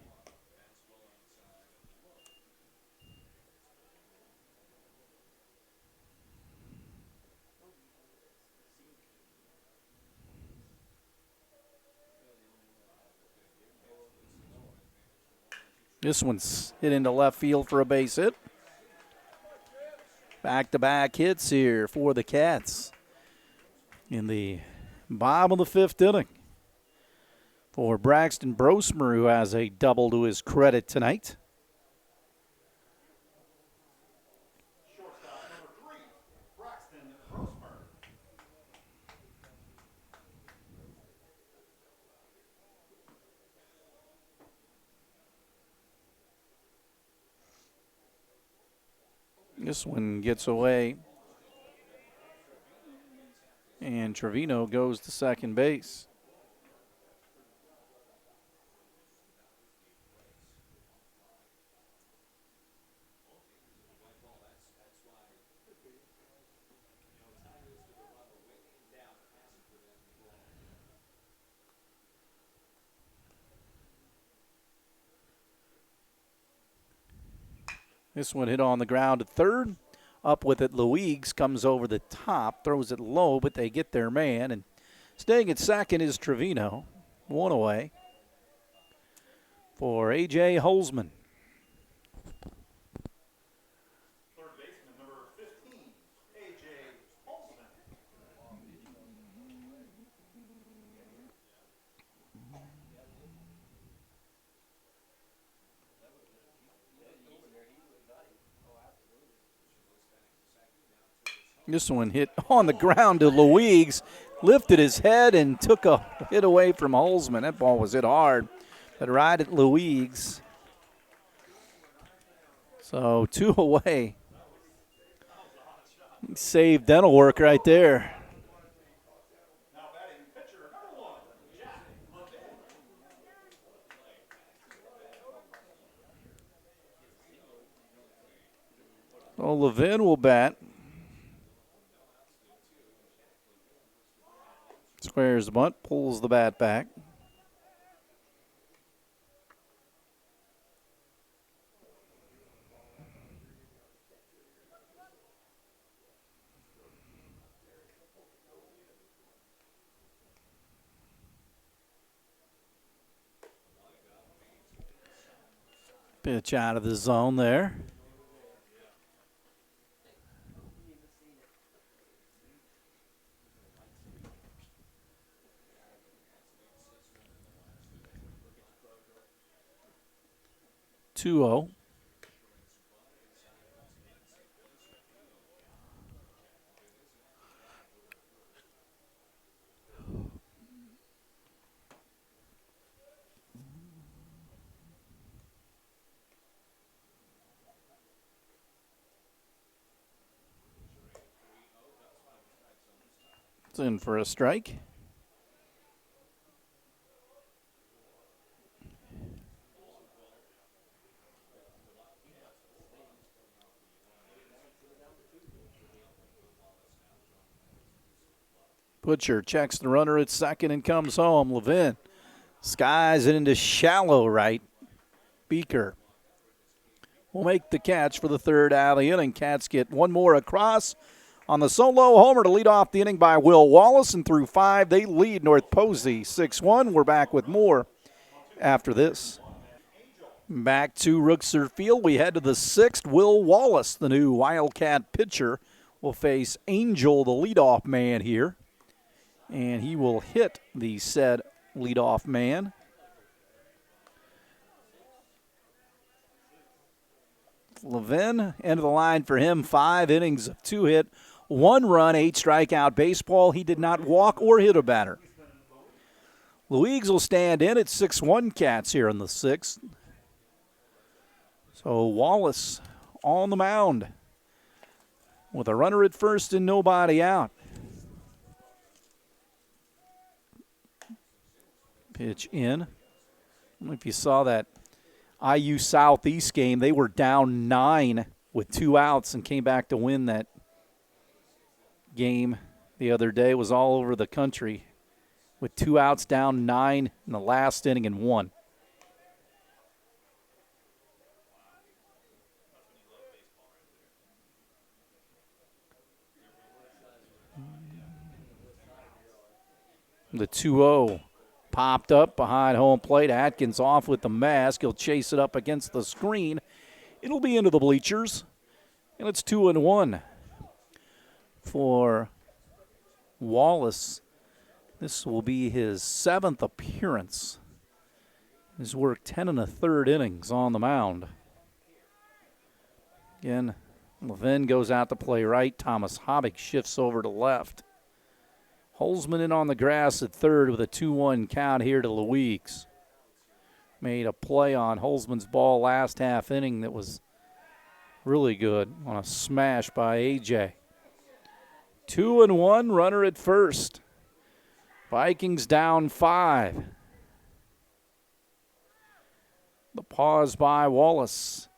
A: This one's hit into left field for a base hit. Back-to-back hits here for the Cats in the bottom of the 5th inning. For Braxton Brosmer, who has a double to his credit tonight.
D: Shortstop number 3, Braxton Brosmer.
A: This one gets away. And Trevino goes to second base. This one hit on the ground at third. Up with it, Louigs comes over the top, throws it low, but they get their man. And staying at second is Trevino. One away for A.J. Holzman.
D: Third baseman number 15, A.J. Holzman.
A: This one hit on the ground to Louigs, lifted his head and took a hit away from Holzman. That ball was hit hard, but right at Louigs. So 2 away. Saved dental work right there.
D: Now batting pitcher number 1, Jack Levin.
A: So Levin will bat. Squares the bunt, pulls the bat back. Pitch out of the zone there. Two-0. It's in for a strike. Butcher checks the runner at second and comes home. Levin skies it into shallow right. Beaker will make the catch for the third out of the inning. Cats get one more across on the solo homer to lead off the inning by Will Wallace. And through 5, they lead North Posey 6-1. We're back with more after this. Back to Rookser Field, we head to the 6th. Will Wallace, the new Wildcat pitcher, will face Angel, the leadoff man here. And he will hit the said leadoff man. Levin, end of the line for him, 5 innings of 2 hit, 1 run, 8 strikeout baseball. He did not walk or hit a batter. Louigs will stand in at 6-1 Cats here in the 6th. So Wallace on the mound with a runner at first and nobody out. Pitch in. I don't know if you saw that IU Southeast game. They were down 9 with 2 outs and came back to win that game the other day. It was all over the country with 2 outs, down 9 in the last inning and 1. The 2-0 popped up behind home plate. Atkins off with the mask. He'll chase it up against the screen. It'll be into the bleachers. And it's 2-1 for Wallace. This will be his 7th appearance. He's worked 10 1/3 innings on the mound. Again, Levin goes out to play right. Thomas Hobbick shifts over to left. Holzman in on the grass at third with a 2-1 count here to Louigs. Made a play on Holzman's ball last half inning that was really good on a smash by AJ. 2-1, runner at first. Vikings down 5. The pause by Wallace.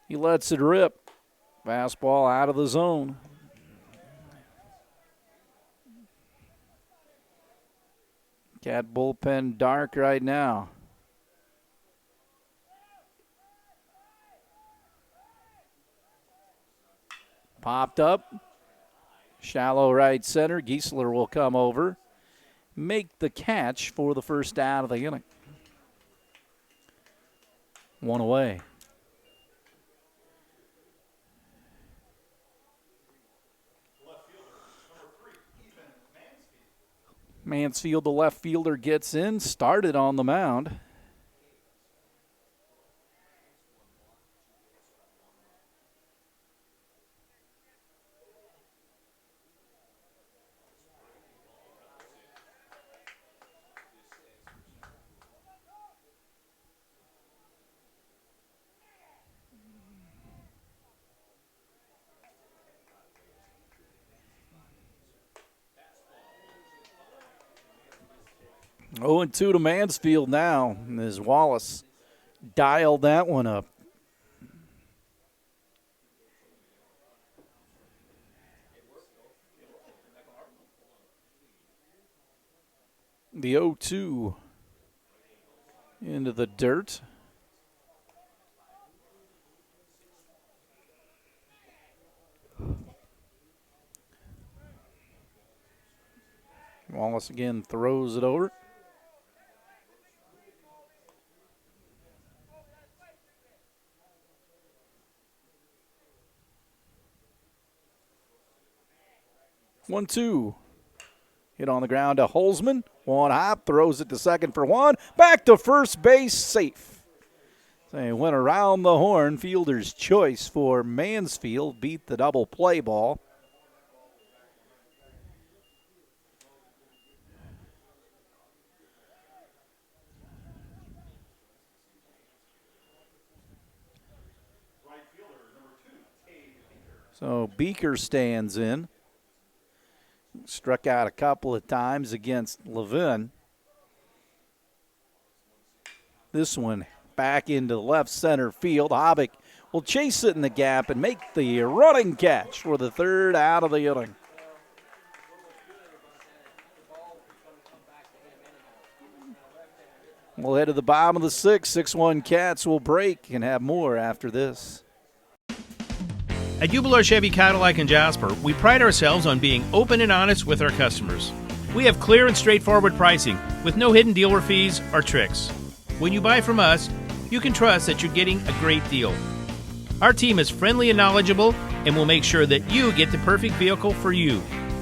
A: He lets it rip. Fastball out of the zone. Cat bullpen dark right now. Popped up. Shallow right center. Giesler will come over. Make the catch for the first out of the inning. 1 away. Mansfield, the left fielder, gets in, started on the mound. Oh, and 2 to Mansfield now as Wallace dialed that one up. The 0-2 into the dirt. Wallace again throws it over. One, 2. Hit on the ground to Holzman. One hop, throws it to second for 1. Back to first base, safe. They went around the horn. Fielder's choice for Mansfield. Beat the double play ball. So Beaker stands in. Struck out a couple of times against Levin. This one back into left center field. Hobbick will chase it in the gap and make the running catch for the third out of the inning. We'll head to the bottom of the 6th. 6-1 Cats will break and have more after this.
H: At Jubilar Chevy Cadillac in Jasper, we pride ourselves on being open and honest with our customers. We have clear and straightforward pricing with no hidden dealer fees or tricks. When you buy from us, you can trust that you're getting a great deal. Our team is friendly and knowledgeable and will make sure that you get the perfect vehicle for you.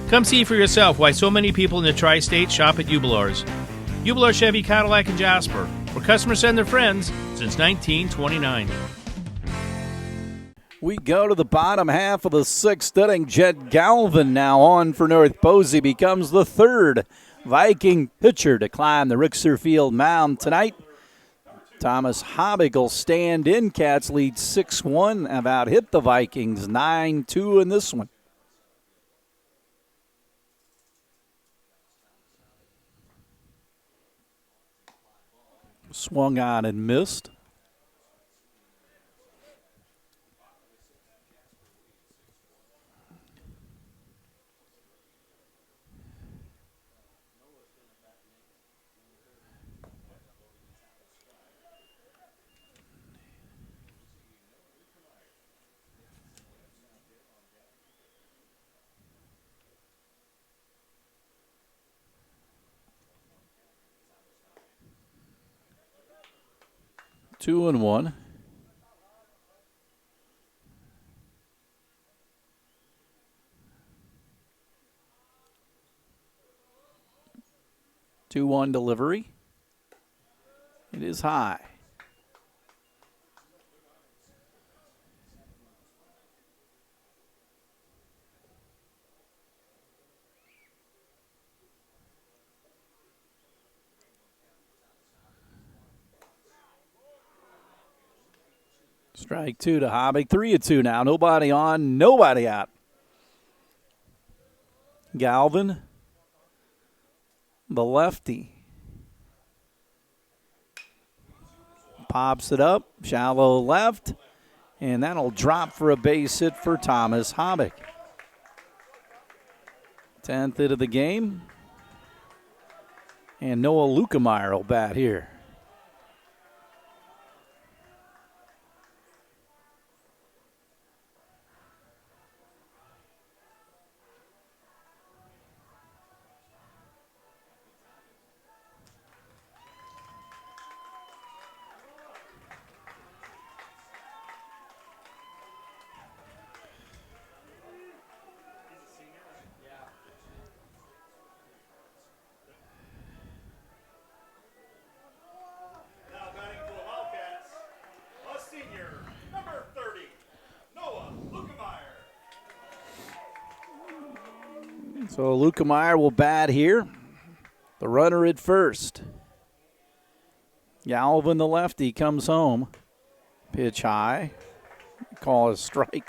H: Come see for yourself why so many people in the tri-state shop at Ubelars. Ubelar Chevy Cadillac in Jasper, where customers send their friends since 1929.
A: We go to the bottom half of the sixth inning. Jed Galvin now on for North Posey, becomes the third Viking pitcher to climb the Rixer Field mound tonight. Thomas Habig will stand in. Cats lead 6-1, have out hit the Vikings 9-2 in this one. Swung on and missed. Two and one. Two-one delivery. It is high. Strike two to Habig. 3-2 now. Nobody on, nobody out. Galvin, the lefty, pops it up, shallow left, and that'll drop for a base hit for Thomas Habig. 10th hit of the game. And Noah Lukemeyer will bat here. So Lukemeyer will bat here. The runner at first. Galvin, the lefty, comes home. Pitch high. Call a strike.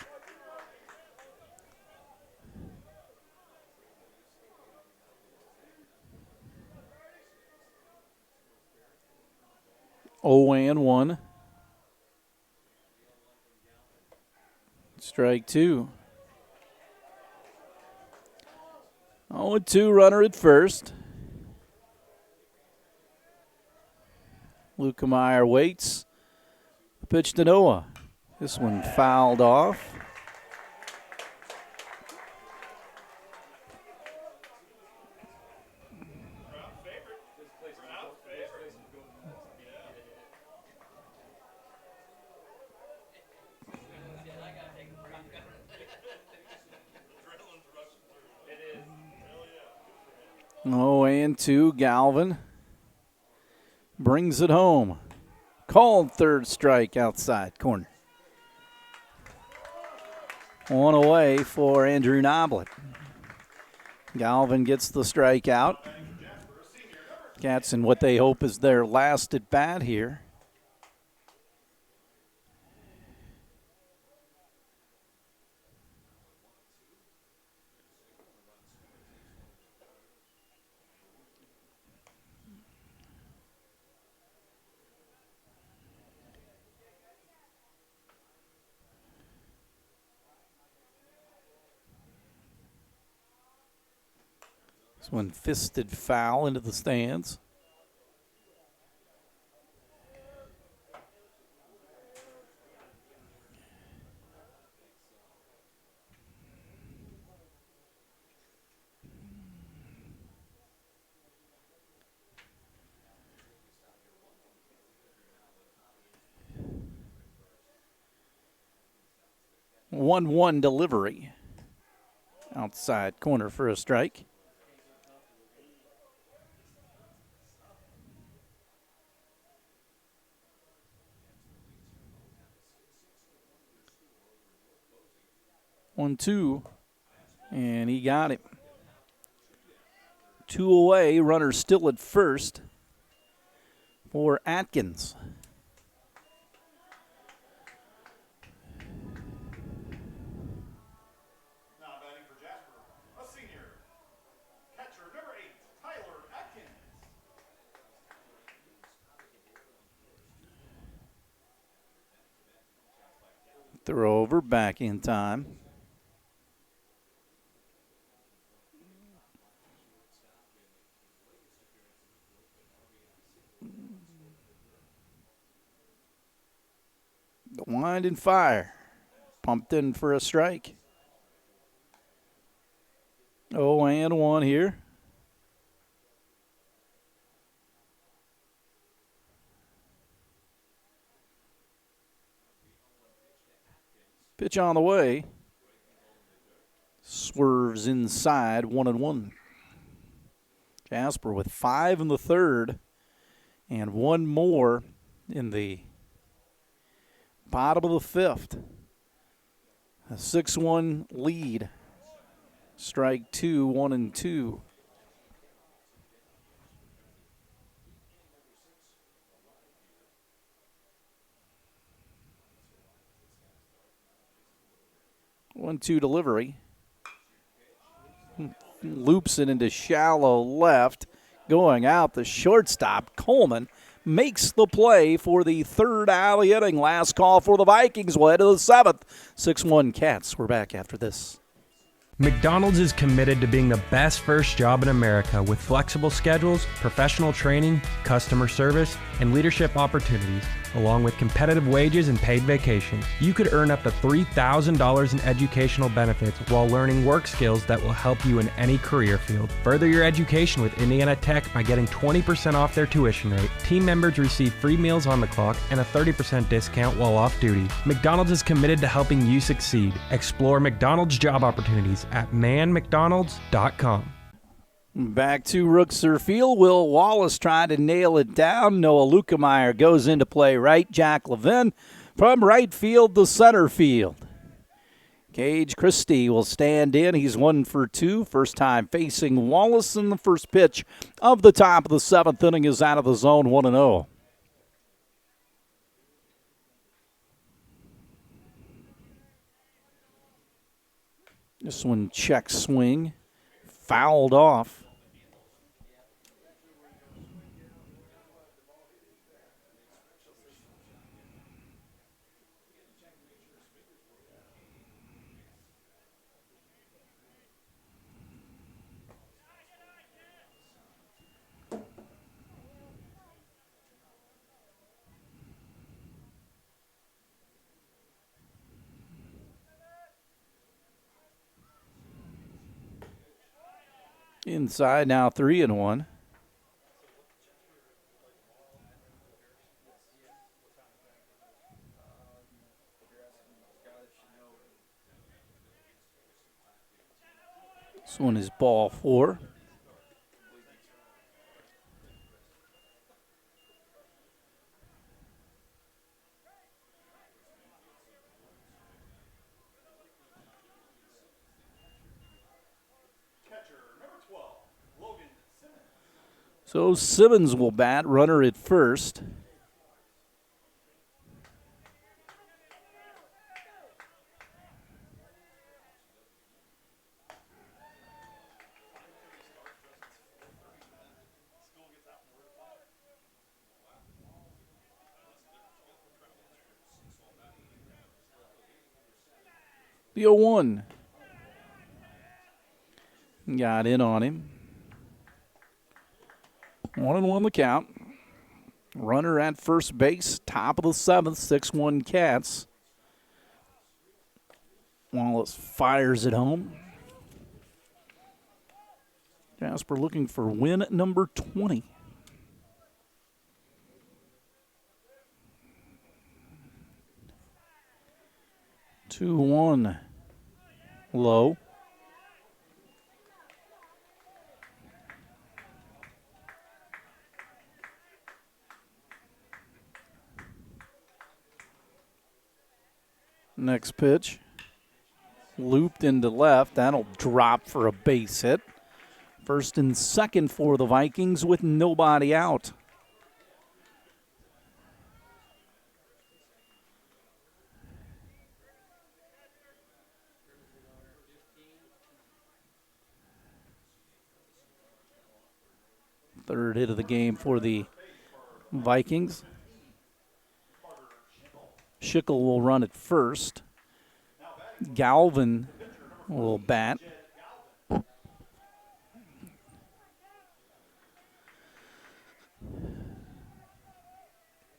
A: Oh and 1. Strike two. 0-2 runner at first. Lukemeyer waits. The pitch to Noah. This one fouled off. Oh, and 2, Galvin brings it home. Called third strike outside corner. One away for Andrew Noblet. Galvin gets the strikeout. Cats in what they hope is their last at bat here. This one fisted foul into the stands. 1-1 delivery. Outside corner for a strike. One, two, and he got it. 2 away, runner still at first for Atkins.
D: Now batting for Jasper, a senior. Catcher number 8, Tyler Atkins.
A: Throw over, back in time. The wind and fire. Pumped in for a strike. 0-1 here. Pitch on the way. Swerves inside, 1-1. Jasper with 5 in the third and 1 more in the bottom of the fifth. A 6-1 lead. Strike 2, 1-2. One-two delivery. Loops it into shallow left. Going out, the shortstop, Coleman, makes the play for the third out of the inning. Last call for the Vikings. We'll head to the seventh. 6-1 Cats. We're back after this.
O: McDonald's is committed to being the best first job in America with flexible schedules, professional training, customer service, and leadership opportunities, along with competitive wages and paid vacations. You could earn up to $3,000 in educational benefits while learning work skills that will help you in any career field. Further your education with Indiana Tech by getting 20% off their tuition rate. Team members receive free meals on the clock and a 30% discount while off duty. McDonald's is committed to helping you succeed. Explore McDonald's job opportunities at manmcdonalds.com.
A: Back to Rookser Field. Will Wallace trying to nail it down. Noah Lukemeyer goes into play right. Jack Levin from right field to center field. Gage Christie will stand in. He's 1 for 2. First time facing Wallace, in the first pitch of the top of the seventh inning is out of the zone, 1-0. This one check swing, fouled off. Inside now, 3-1. This one is ball 4. So Simmons will bat, runner at first. The 0-1. Got in on him. 1-1 the count. Runner at first base, top of the seventh, 6-1 Cats. Wallace fires it home. Jasper looking for win number 20. 2-1. Low. Next pitch. Looped into left. That'll drop for a base hit. First and second for the Vikings with nobody out. Third hit of the game for the Vikings. Schickel will run at first. Galvin will bat.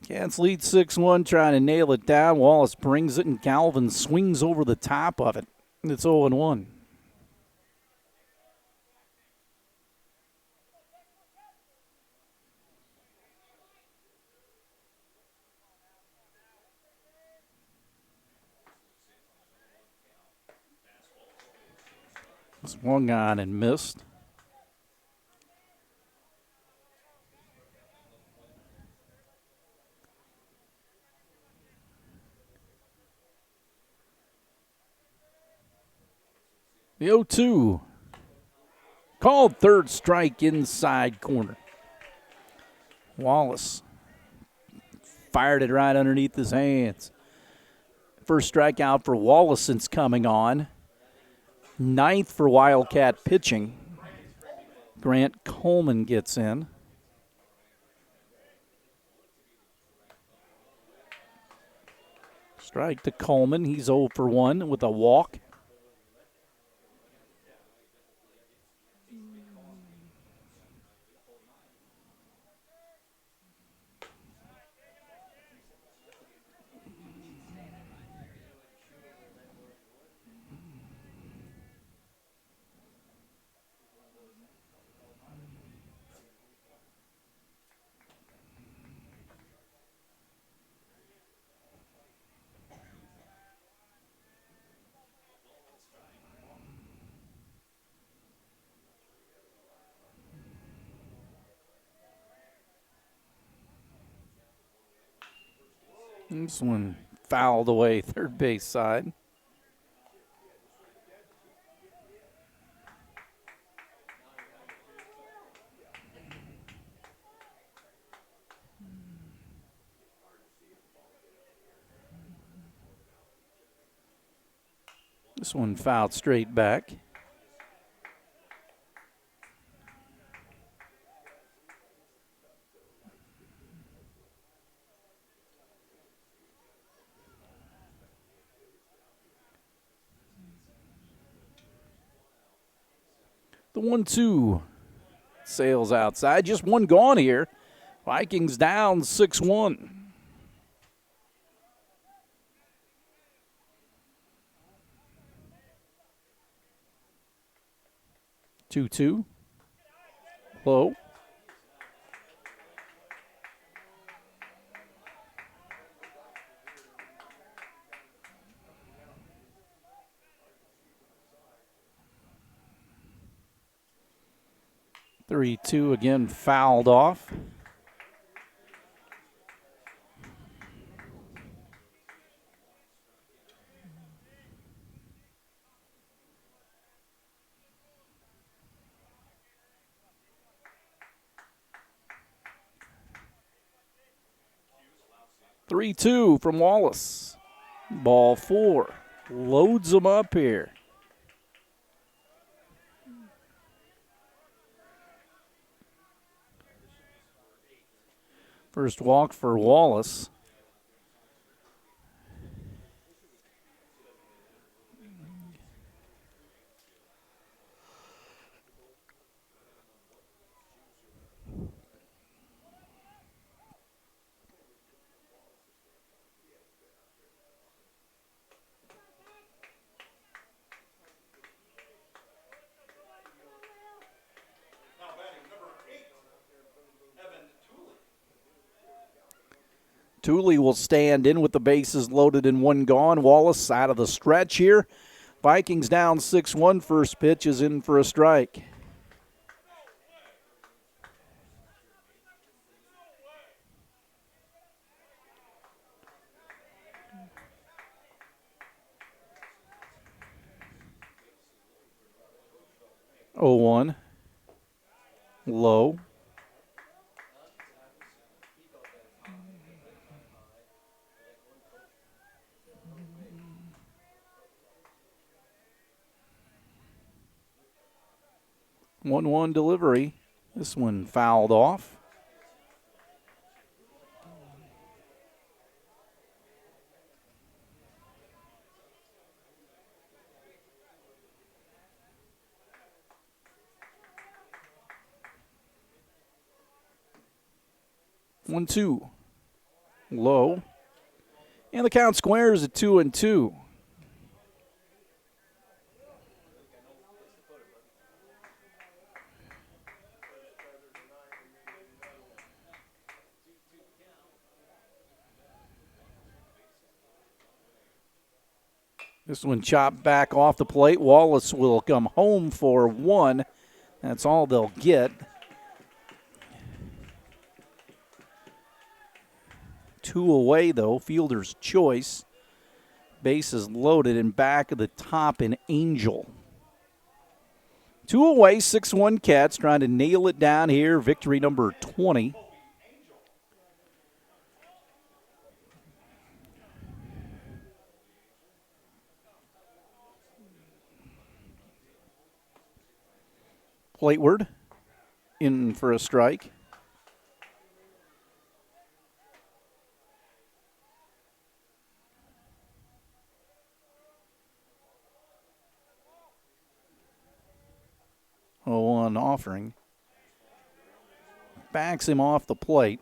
A: Cats lead 6-1, trying to nail it down. Wallace brings it, and Galvin swings over the top of it. It's 0-1. Swung on and missed. The 0-2. Called third strike inside corner. Wallace fired it right underneath his hands. First strikeout for Wallace since coming on. Ninth for Wildcat pitching. Grant Coleman gets in. Strike to Coleman. He's 0 for 1 with a walk. This one fouled away third base side. This one fouled straight back. The 1-2 sails outside. Just one gone here. Vikings down 6-1. Two. Low. 3-2 again fouled off. Three-two from Wallace. Ball 4. Loads them up here. First walk for Wallace. Tooley will stand in with the bases loaded and one gone. Wallace out of the stretch here. Vikings down 6-1. First pitch is in for a strike. Oh, 1. Low. One delivery. This one fouled off. One, two. Low. And the count squares at 2-2. This one chopped back off the plate. Wallace will come home for 1. That's all they'll get. 2 away, though. Fielder's choice. Bases loaded and back of the top in Angel. 2 away, 6-1 Cats trying to nail it down here. Victory number 20. Plateward in for a strike. Oh, 1 offering. Backs him off the plate.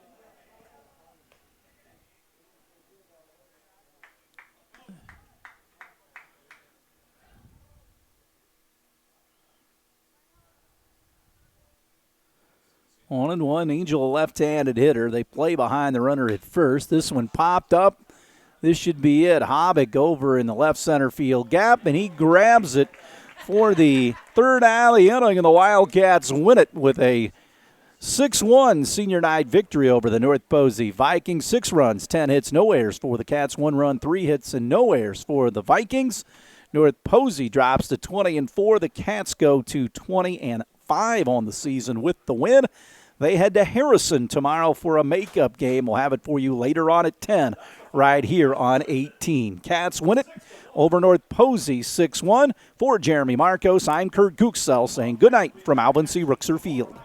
A: On and one, Angel, a left-handed hitter. They play behind the runner at first. This one popped up. This should be it. Hobbick over in the left center field gap, and he grabs it for the third out of the inning, and the Wildcats win it with a 6-1 senior night victory over the North Posey Vikings. 6 runs, 10 hits, no errors for the Cats. 1 run, 3 hits, and no errors for the Vikings. North Posey drops to 20-4. The Cats go to 20-5 on the season with the win. They head to Harrison tomorrow for a makeup game. We'll have it for you later on at 10 right here on 18. Cats win it over North Posey 6-1. For Jeremy Marcos, I'm Kurt Gutgsell saying good night from Alvin C. Rookser Field.